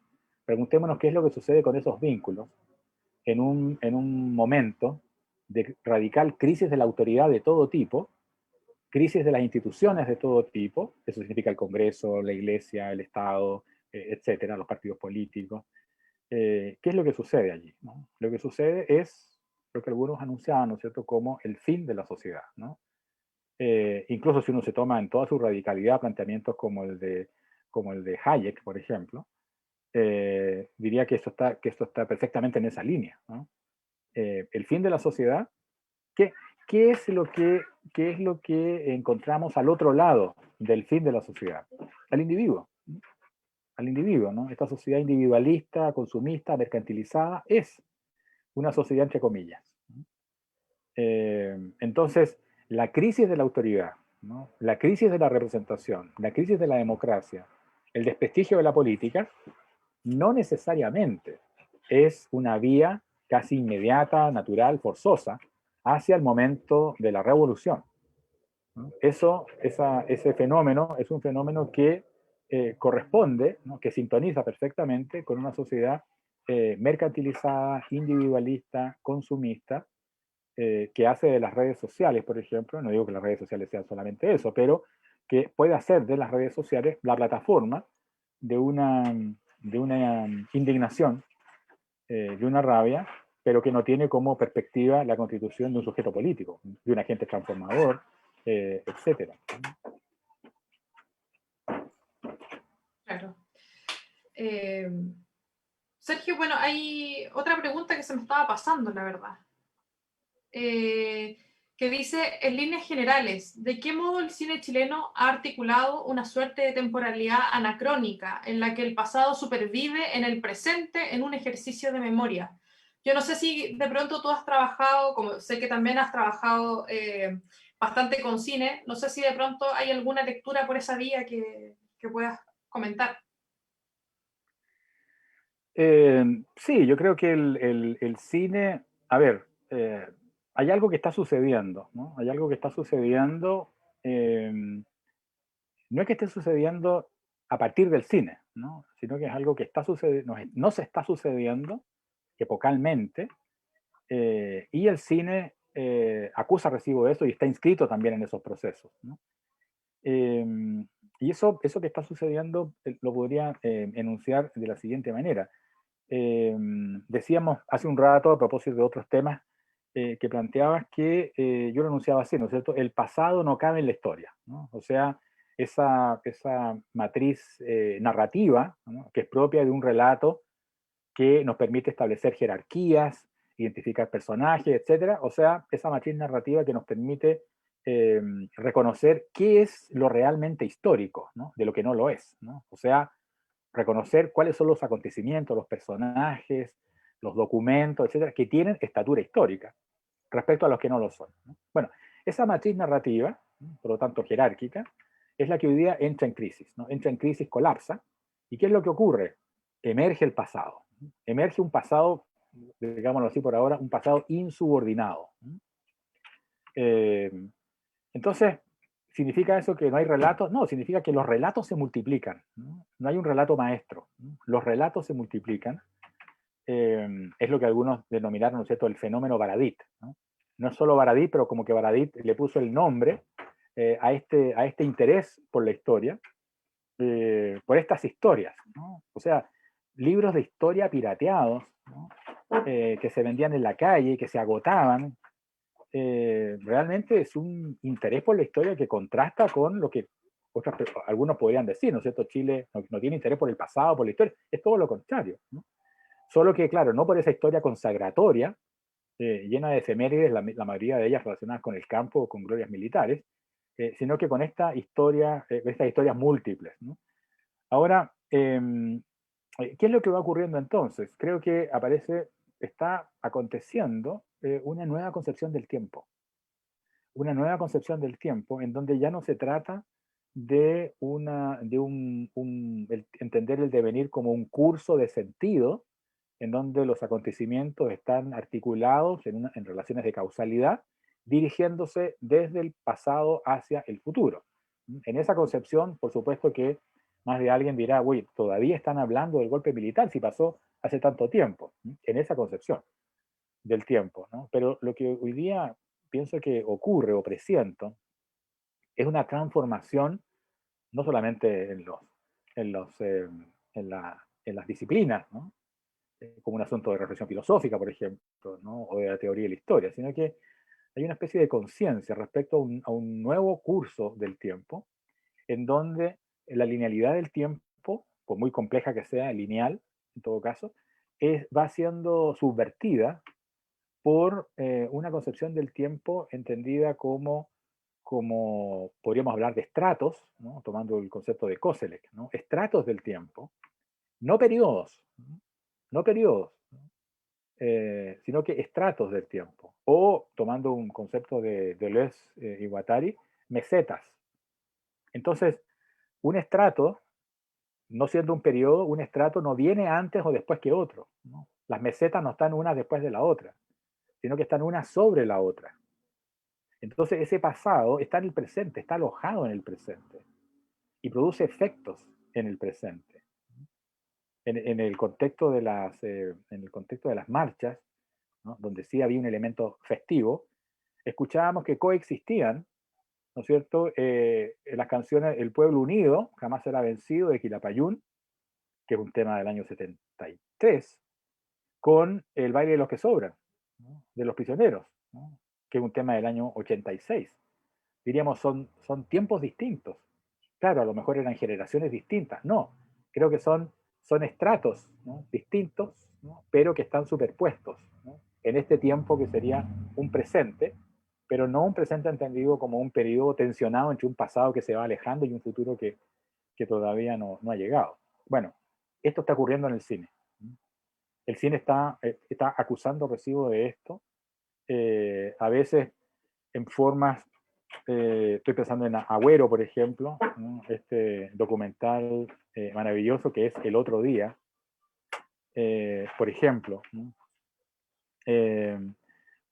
Speaker 2: Preguntémonos qué es lo que sucede con esos vínculos en un momento de radical crisis de la autoridad de todo tipo, crisis de las instituciones de todo tipo, eso significa el Congreso, la Iglesia, el Estado, etcétera, los partidos políticos. ¿Qué es lo que sucede allí, ¿no? Lo que sucede es lo que algunos anunciaban, ¿no es cierto?, como el fin de la sociedad, ¿no? Incluso si uno se toma en toda su radicalidad planteamientos como como el de Hayek, por ejemplo, diría que esto está perfectamente en esa línea, ¿no? El fin de la sociedad, ¿qué, qué es qué es lo que encontramos al otro lado del fin de la sociedad? Al individuo, ¿no? Al individuo, ¿no? Esta sociedad individualista, consumista, mercantilizada, es una sociedad entre comillas, ¿no? Entonces, la crisis de la autoridad, ¿no? La crisis de la representación, la crisis de la democracia, el desprestigio de la política, no necesariamente es una vía casi inmediata, natural, forzosa, hacia el momento de la revolución, ¿no? Ese fenómeno es un fenómeno que corresponde, ¿no? Que sintoniza perfectamente con una sociedad mercantilizada, individualista, consumista, que hace de las redes sociales, por ejemplo, no digo que las redes sociales sean solamente eso, pero que puede hacer de las redes sociales la plataforma de una indignación, de una rabia, pero que no tiene como perspectiva la constitución de un sujeto político, de un agente transformador, etcétera.
Speaker 1: Claro. Sergio, bueno, hay otra pregunta que se me estaba pasando, la verdad. Que dice, en líneas generales, ¿de qué modo el cine chileno ha articulado una suerte de temporalidad anacrónica en la que el pasado supervive en el presente en un ejercicio de memoria? Yo no sé si de pronto tú has trabajado, como sé que también has trabajado bastante con cine, no sé si de pronto hay alguna lectura por esa vía que puedas comentar.
Speaker 2: Sí, yo creo que el cine, a ver, hay algo que está sucediendo, ¿no? Hay algo que está sucediendo, eh, no es que esté sucediendo a partir del cine, ¿no? Sino que es algo que está sucediendo, no se está sucediendo epocalmente, y el cine acusa recibo de eso y está inscrito también en esos procesos, ¿no? Eh, y eso que está sucediendo lo podría enunciar de la siguiente manera. Decíamos hace un rato, a propósito de otros temas, que planteabas que yo lo anunciaba así, ¿no es cierto? El pasado no cabe en la historia, ¿no? O sea, esa matriz narrativa, ¿no? Que es propia de un relato que nos permite establecer jerarquías, identificar personajes, etcétera. O sea, esa matriz narrativa que nos permite reconocer qué es lo realmente histórico, ¿no? De lo que no lo es, ¿no? O sea, reconocer cuáles son los acontecimientos, los personajes, los documentos, etcétera, que tienen estatura histórica respecto a los que no lo son, ¿no? Bueno, esa matriz narrativa, ¿no? Por lo tanto jerárquica, es la que hoy día entra en crisis, ¿no? Entra en crisis, colapsa. ¿Y qué es lo que ocurre? Emerge el pasado. ¿No? Emerge un pasado, digámoslo así por ahora, un pasado insubordinado, ¿no? Eh, entonces, ¿significa eso que no hay relatos? No, significa que los relatos se multiplican, ¿no? No hay un relato maestro, ¿no? Los relatos se multiplican. Es lo que algunos denominaron, ¿no es cierto?, el fenómeno Baradit, ¿no? No es solo Baradit, pero como que Baradit le puso el nombre a este interés por la historia, por estas historias, ¿no? O sea, libros de historia pirateados, ¿no? Que se vendían en la calle, que se agotaban, realmente es un interés por la historia que contrasta con lo que algunos podrían decir, ¿no es cierto? Chile no tiene interés por el pasado, por la historia, es todo lo contrario, ¿no? Solo que, claro, no por esa historia consagratoria, llena de efemérides, la mayoría de ellas relacionadas con el campo o con glorias militares, sino que con estas historias múltiples, ¿no? Ahora, ¿qué es lo que va ocurriendo entonces? Creo que está aconteciendo una nueva concepción del tiempo. Una nueva concepción del tiempo en donde ya no se trata de entender el devenir como un curso de sentido, en donde los acontecimientos están articulados en relaciones de causalidad, dirigiéndose desde el pasado hacia el futuro. En esa concepción, por supuesto que más de alguien dirá, uy, todavía están hablando del golpe militar si pasó hace tanto tiempo, en esa concepción del tiempo, ¿no? Pero lo que hoy día pienso que ocurre o presiento es una transformación, no solamente en, los, en las disciplinas, ¿no? Como un asunto de reflexión filosófica, por ejemplo, ¿no? O de la teoría de la historia, sino que hay una especie de conciencia respecto a un nuevo curso del tiempo, en donde la linealidad del tiempo, por muy compleja que sea, lineal, en todo caso, va siendo subvertida por una concepción del tiempo entendida como podríamos hablar de estratos, ¿no? Tomando el concepto de Koselleck, ¿no? Estratos del tiempo, no periodos, ¿no? No periodos, ¿no? Sino que estratos del tiempo. O, tomando un concepto de Deleuze y Guattari, mesetas. Entonces, un estrato, no siendo un periodo, un estrato no viene antes o después que otro, ¿no? Las mesetas no están una después de la otra, sino que están una sobre la otra. Entonces ese pasado está en el presente, está alojado en el presente y produce efectos en el presente. En el contexto de las marchas, ¿no? Donde sí había un elemento festivo, escuchábamos que coexistían, ¿no es cierto?, en las canciones El Pueblo Unido, Jamás será vencido, de Quilapayún, que es un tema del año 73, con El baile de los que sobran, ¿no? De Los Prisioneros, ¿no? Que es un tema del año 86. Diríamos, son tiempos distintos. Claro, a lo mejor eran generaciones distintas. No, creo que son estratos, ¿no? Distintos, ¿no? Pero que están superpuestos, ¿no? En este tiempo que sería un presente, pero no un presente entendido como un periodo tensionado entre un pasado que se va alejando y un futuro que todavía no ha llegado. Bueno, esto está ocurriendo en el cine. El cine está acusando recibo de esto, a veces en formas, estoy pensando en Agüero, por ejemplo, ¿no? Este documental maravilloso que es El otro día, por ejemplo, ¿no? Eh,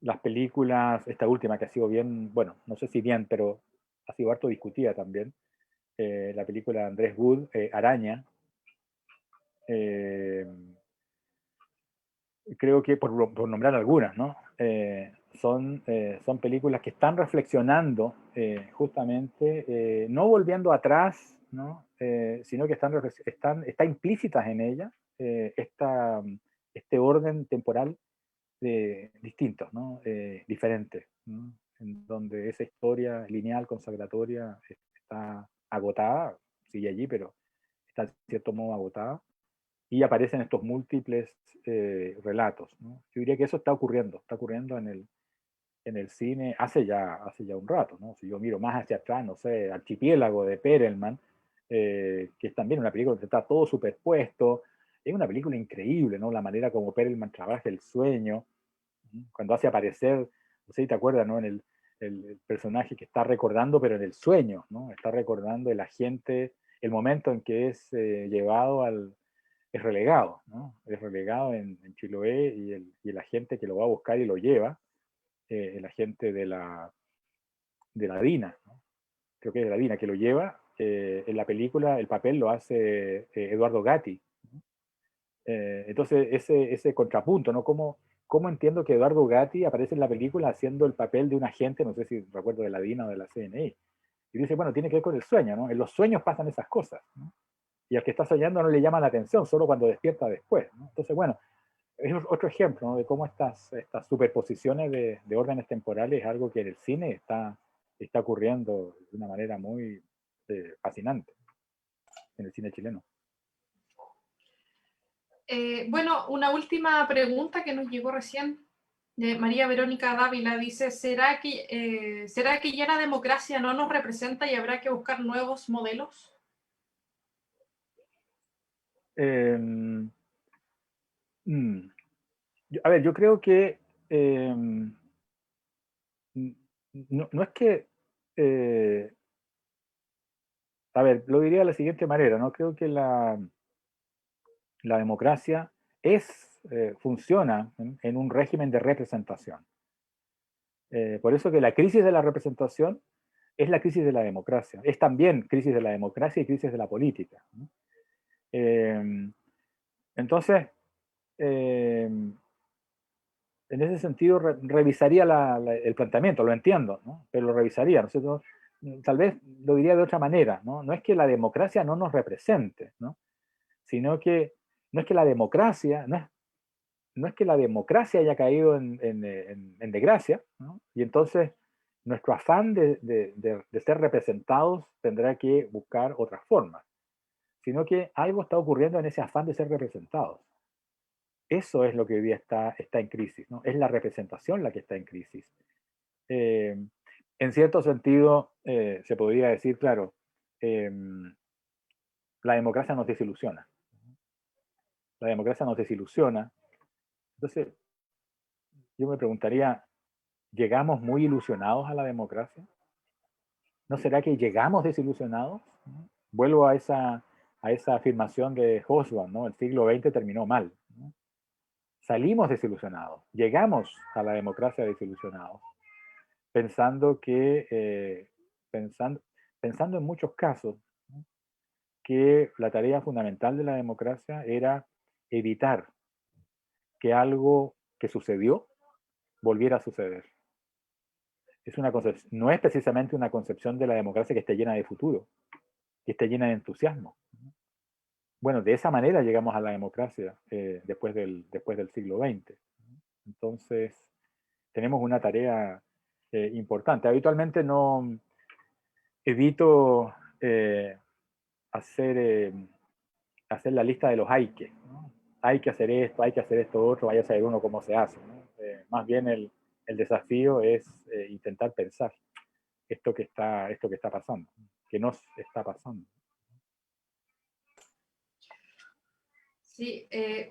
Speaker 2: las películas, esta última que ha sido bien, bueno, no sé si bien, pero ha sido harto discutida también, la película de Andrés Wood, Araña, eh, creo que por nombrar algunas, ¿no? Son películas que están reflexionando justamente, no volviendo atrás, ¿no? Sino que está implícitas en ellas este orden temporal distinto, ¿no? Diferente, ¿no? En donde esa historia lineal consagratoria está agotada, sigue allí, pero está en cierto modo agotada, y aparecen estos múltiples relatos, ¿no? Yo diría que eso está ocurriendo en el cine hace ya un rato, ¿no? Si yo miro más hacia atrás, no sé, Archipiélago de Perelman, que es también una película donde está todo superpuesto, es una película increíble, ¿no? La manera como Perelman trabaja el sueño, ¿no? Cuando hace aparecer, no sé si te acuerdas, ¿no? El personaje que está recordando, pero en el sueño, ¿no? Está recordando el agente, el momento en que es llevado es relegado, ¿no? Es relegado en Chiloé y el agente que lo va a buscar y lo lleva, el agente de la DINA, ¿no? Creo que es de la DINA, que lo lleva, en la película el papel lo hace Eduardo Gatti, ¿no? Entonces ese contrapunto, ¿no? ¿Cómo entiendo que Eduardo Gatti aparece en la película haciendo el papel de un agente, no sé si recuerdo de la DINA o de la CNI? Y dice, bueno, tiene que ver con el sueño, ¿no? En los sueños pasan esas cosas, ¿no? Y al que está soñando no le llama la atención, solo cuando despierta después, ¿no? Entonces, bueno, es otro ejemplo, ¿no? De cómo estas superposiciones de órdenes temporales es algo que en el cine está ocurriendo de una manera muy fascinante en el cine chileno.
Speaker 1: Bueno, una última pregunta que nos llegó recién de María Verónica Dávila. Dice, ¿será que ya la democracia no nos representa y habrá que buscar nuevos modelos?
Speaker 2: Eh, a ver, yo creo que no es que, a ver, lo diría de la siguiente manera, ¿no? Creo que la democracia funciona en un régimen de representación. Por eso que la crisis de la representación es la crisis de la democracia. Es también crisis de la democracia y crisis de la política, ¿no? Entonces, en ese sentido, revisaría el planteamiento, lo entiendo, ¿no? Pero lo revisaría, ¿no es cierto? Tal vez lo diría de otra manera, ¿no? No es que la democracia no nos represente, ¿no? Sino que no es que la democracia, no es que la democracia haya caído en desgracia, ¿no? Y entonces nuestro afán de ser representados tendrá que buscar otras formas, sino que algo está ocurriendo en ese afán de ser representados. Eso es lo que hoy día está en crisis, ¿no? Es la representación la que está en crisis. Eh, en cierto sentido, se podría decir, claro, la democracia nos desilusiona. La democracia nos desilusiona. Entonces, yo me preguntaría, ¿llegamos muy ilusionados a la democracia? ¿No será que llegamos desilusionados? Vuelvo a esa afirmación de Hobsbawm, ¿no? El siglo XX terminó mal, ¿no? Salimos desilusionados, llegamos a la democracia desilusionados, pensando que, pensando en muchos casos, ¿no?, que la tarea fundamental de la democracia era evitar que algo que sucedió volviera a suceder. No es precisamente una concepción de la democracia que esté llena de futuro, que esté llena de entusiasmo. Bueno, de esa manera llegamos a la democracia después del siglo XX. Entonces, tenemos una tarea importante. Habitualmente no evito hacer la lista de los hay que, ¿no? Hay que hacer esto otro, vaya a saber uno cómo se hace, ¿no? Más bien el desafío es intentar pensar esto que está pasando, que nos está pasando.
Speaker 1: Sí,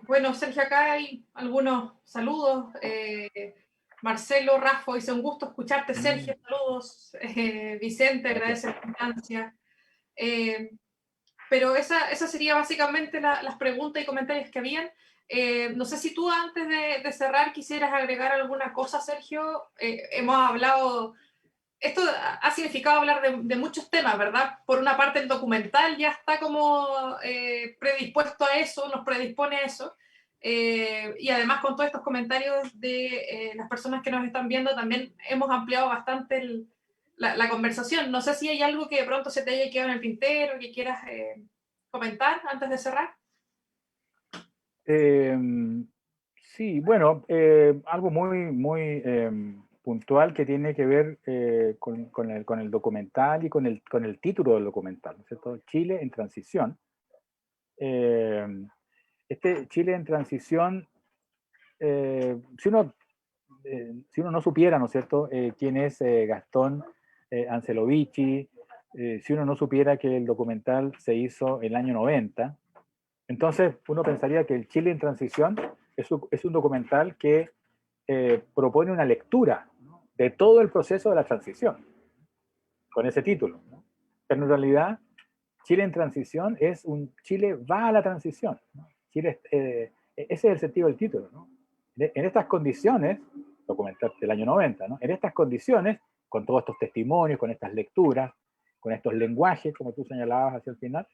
Speaker 1: bueno, Sergio, acá hay algunos saludos. Marcelo, Rafa, dice un gusto escucharte. Sergio, saludos. Vicente, agradece la instancia. Pero esa sería básicamente las preguntas y comentarios que habían. No sé si tú antes de cerrar quisieras agregar alguna cosa, Sergio. Hemos hablado, esto ha significado hablar de muchos temas, ¿verdad? Por una parte el documental ya está como predispuesto a eso, nos predispone a eso. Y además con todos estos comentarios de las personas que nos están viendo, también hemos ampliado bastante la conversación. No sé si hay algo que de pronto se te haya quedado en el tintero, que quieras comentar antes de cerrar.
Speaker 2: Sí, bueno, algo muy puntual que tiene que ver con el documental y con el título del documental, ¿no es cierto? Chile en transición. Este Chile en transición, si uno no supiera, ¿no es cierto?, quién es Gastón Ancelovici, si uno no supiera que el documental se hizo en el año 90, entonces uno pensaría que el Chile en transición es un documental que propone una lectura, ¿no?, de todo el proceso de la transición, con ese título, ¿no? Pero en realidad, Chile en transición es un Chile va a la transición, ¿no? Chile, ese es el sentido del título, ¿no? En estas condiciones, documental del año 90, ¿no?, en estas condiciones, con todos estos testimonios, con estas lecturas, con estos lenguajes, como tú señalabas hacia el final,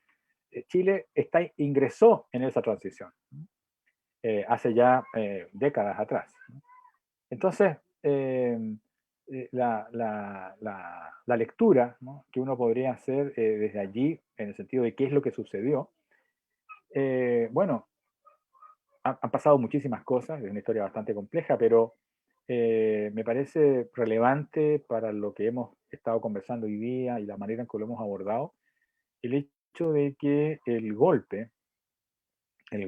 Speaker 2: Chile ingresó en esa transición, ¿no?, hace ya décadas atrás, ¿no? Entonces, la lectura, ¿no?, que uno podría hacer desde allí, en el sentido de qué es lo que sucedió, bueno, han pasado muchísimas cosas, es una historia bastante compleja, pero me parece relevante para lo que hemos estado conversando hoy día y la manera en que lo hemos abordado, el hecho de que el golpe de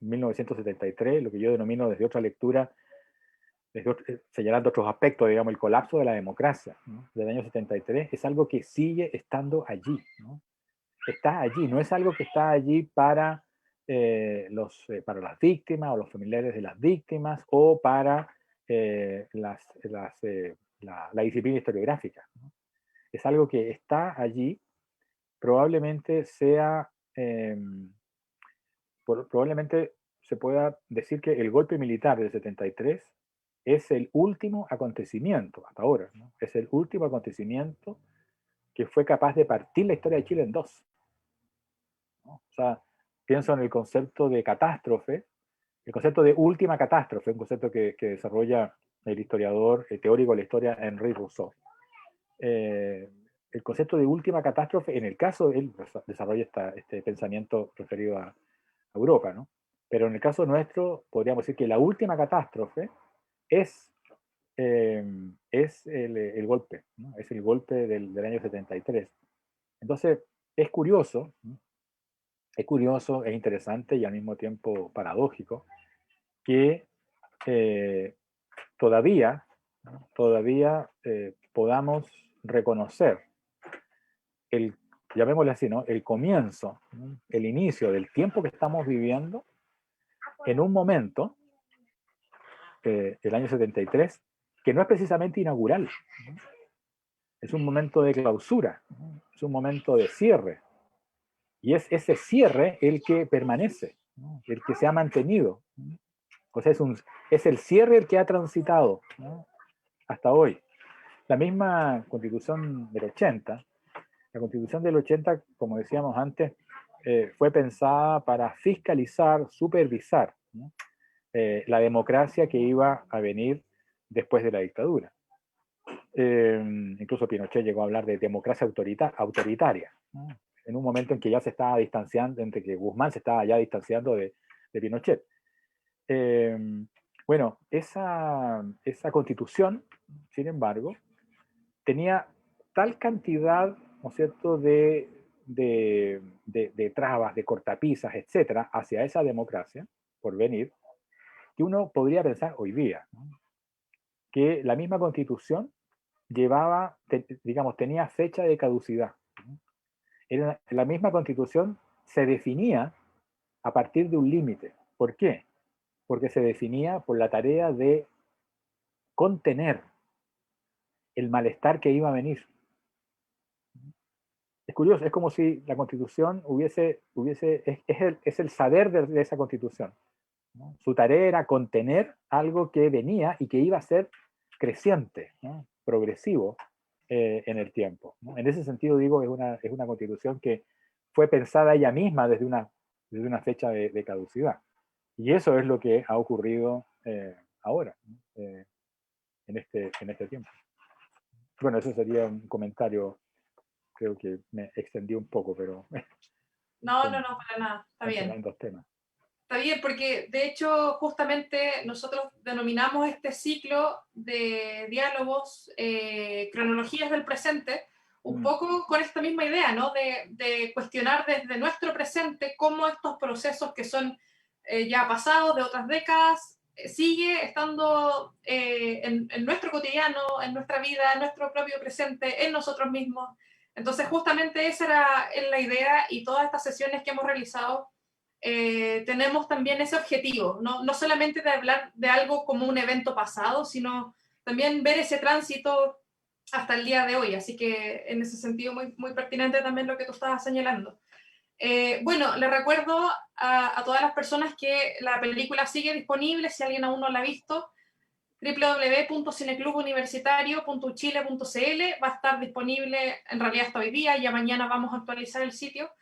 Speaker 2: 1973, lo que yo denomino desde otra lectura, señalando otros aspectos, digamos, el colapso de la democracia, ¿no?, del año 73, es algo que sigue estando allí, ¿no? Está allí, no es algo que está allí para las víctimas o los familiares de las víctimas o para la disciplina historiográfica, ¿no? Es algo que está allí, probablemente probablemente se pueda decir que el golpe militar del 73 es el último acontecimiento, hasta ahora, ¿no?, es el último acontecimiento que fue capaz de partir la historia de Chile en dos, ¿no? O sea, pienso en el concepto de catástrofe, el concepto de última catástrofe, un concepto que desarrolla el historiador, el teórico de la historia Henri Rousseau. El concepto de última catástrofe, en el caso, él desarrolla este pensamiento referido a Europa, ¿no? Pero en el caso nuestro, podríamos decir que la última catástrofe es es el golpe, ¿no? Es el golpe del año 73. Entonces, es curioso, ¿no? Es curioso, es interesante y al mismo tiempo paradójico que todavía, ¿no? Todavía podamos reconocer el, llamémosle así, ¿no? El comienzo, ¿no? El inicio del tiempo que estamos viviendo en un momento, el año 73, que no es precisamente inaugural, ¿no? Es un momento de clausura, ¿no? Es un momento de cierre, y es ese cierre el que permanece, ¿no? El que se ha mantenido, ¿no? O sea, es el cierre el que ha transitado, ¿no? Hasta hoy. La misma Constitución del 80, la Constitución del 80, como decíamos antes, fue pensada para fiscalizar, supervisar, ¿no? La democracia que iba a venir después de la dictadura. Incluso Pinochet llegó a hablar de democracia autoritaria, ¿no? En un momento en que ya se estaba distanciando, entre que Guzmán se estaba ya distanciando de Pinochet. Bueno, esa constitución, sin embargo, tenía tal cantidad, ¿no es cierto?, de trabas, de cortapisas, etcétera, hacia esa democracia por venir, que uno podría pensar hoy día, ¿no? Que la misma constitución digamos, tenía fecha de caducidad, ¿no? La misma constitución se definía a partir de un límite. ¿Por qué? Porque se definía por la tarea de contener el malestar que iba a venir. Es curioso, es como si la Constitución es el saber de esa Constitución, ¿no? Su tarea era contener algo que venía y que iba a ser creciente, ¿no? Progresivo en el tiempo, ¿no? En ese sentido, digo, es una Constitución que fue pensada ella misma desde una fecha de caducidad. Y eso es lo que ha ocurrido ahora, ¿no? En este tiempo. Bueno, eso sería un comentario, creo que me extendí un poco, pero
Speaker 1: No, para nada, está bien.
Speaker 2: dos temas.
Speaker 1: Está bien, porque de hecho justamente nosotros denominamos este ciclo de diálogos, cronologías del presente, un poco con esta misma idea, ¿no? De cuestionar desde nuestro presente cómo estos procesos que son ya pasados de otras décadas, sigue estando en nuestro cotidiano, en nuestra vida, en nuestro propio presente, en nosotros mismos. Entonces justamente esa era la idea, y todas estas sesiones que hemos realizado tenemos también ese objetivo, no solamente de hablar de algo como un evento pasado, sino también ver ese tránsito hasta el día de hoy. Así que en ese sentido muy, muy pertinente también lo que tú estabas señalando. Bueno, le recuerdo a todas las personas que la película sigue disponible, si alguien aún no la ha visto, www.cineclubuniversitario.chile.cl, va a estar disponible en realidad hasta hoy día, ya mañana vamos a actualizar el sitio.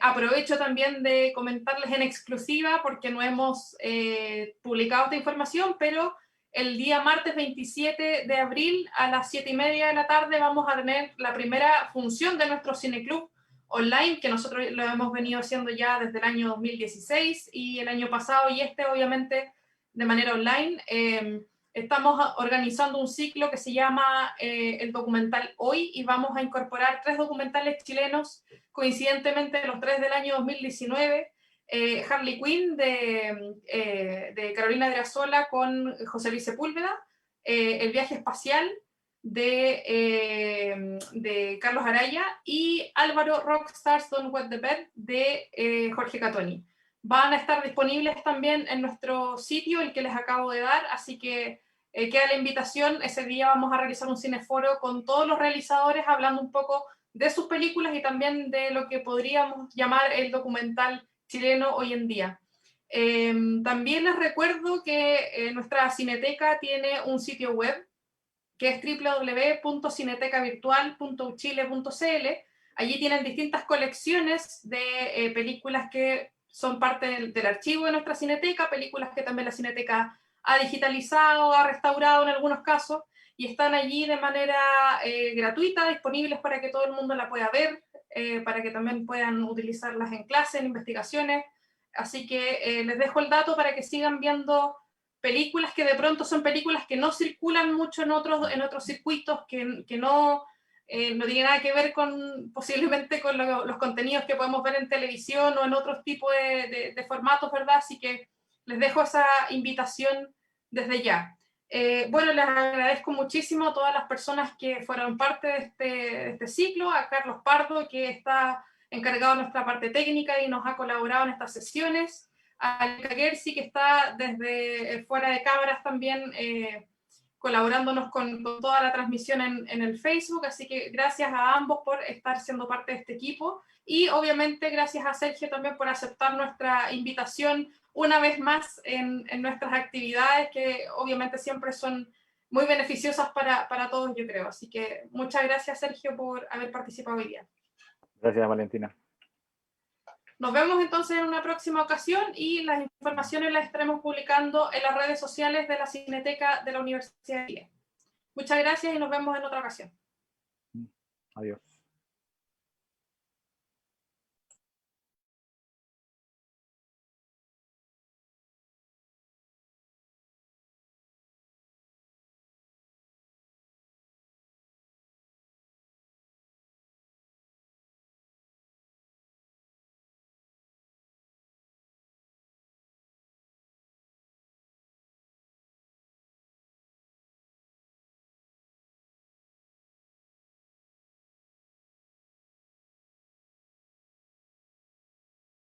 Speaker 1: Aprovecho también de comentarles en exclusiva, porque no hemos publicado esta información, pero el día martes 27 de abril a las 7:30 de la tarde vamos a tener la primera función de nuestro cineclub online, que nosotros lo hemos venido haciendo ya desde el año 2016 y el año pasado y obviamente de manera online. Estamos organizando un ciclo que se llama el documental Hoy, y vamos a incorporar 3 documentales chilenos, coincidentemente los 3 del año 2019, Harley Quinn de Carolina Driasola con José Luis Sepúlveda, El viaje espacial de Carlos Araya, y Álvaro Rockstars Don't Wet the Bed de Jorge Catoni. Van a estar disponibles también en nuestro sitio, el que les acabo de dar, así que queda la invitación. Ese día vamos a realizar un cineforo con todos los realizadores, hablando un poco de sus películas y también de lo que podríamos llamar el documental chileno hoy en día. También les recuerdo que nuestra Cineteca tiene un sitio web que es www.cinetecavirtual.uchile.cl. Allí tienen distintas colecciones de películas que son parte del archivo de nuestra Cineteca, películas que también la Cineteca ha digitalizado, ha restaurado en algunos casos, y están allí de manera gratuita, disponibles para que todo el mundo la pueda ver, para que también puedan utilizarlas en clases, en investigaciones. Así que les dejo el dato para que sigan viendo películas que de pronto son películas que no circulan mucho en otros circuitos, que no tienen nada que ver posiblemente con los contenidos que podemos ver en televisión o en otros tipos de formatos, ¿verdad? Así que les dejo esa invitación desde ya. Bueno, les agradezco muchísimo a todas las personas que fueron parte de este ciclo, a Carlos Pardo, que está encargado de nuestra parte técnica y nos ha colaborado en estas sesiones, a Erika Gersi, que está desde fuera de cámaras también colaborándonos con toda la transmisión en el Facebook, así que gracias a ambos por estar siendo parte de este equipo, y obviamente gracias a Sergio también por aceptar nuestra invitación una vez más en nuestras actividades, que obviamente siempre son muy beneficiosas para todos, yo creo. Así que muchas gracias, Sergio, por haber participado hoy día.
Speaker 2: Gracias, Valentina.
Speaker 1: Nos vemos entonces en una próxima ocasión, y las informaciones las estaremos publicando en las redes sociales de la Cineteca de la Universidad de Chile. Muchas gracias y nos vemos en otra ocasión.
Speaker 2: Adiós.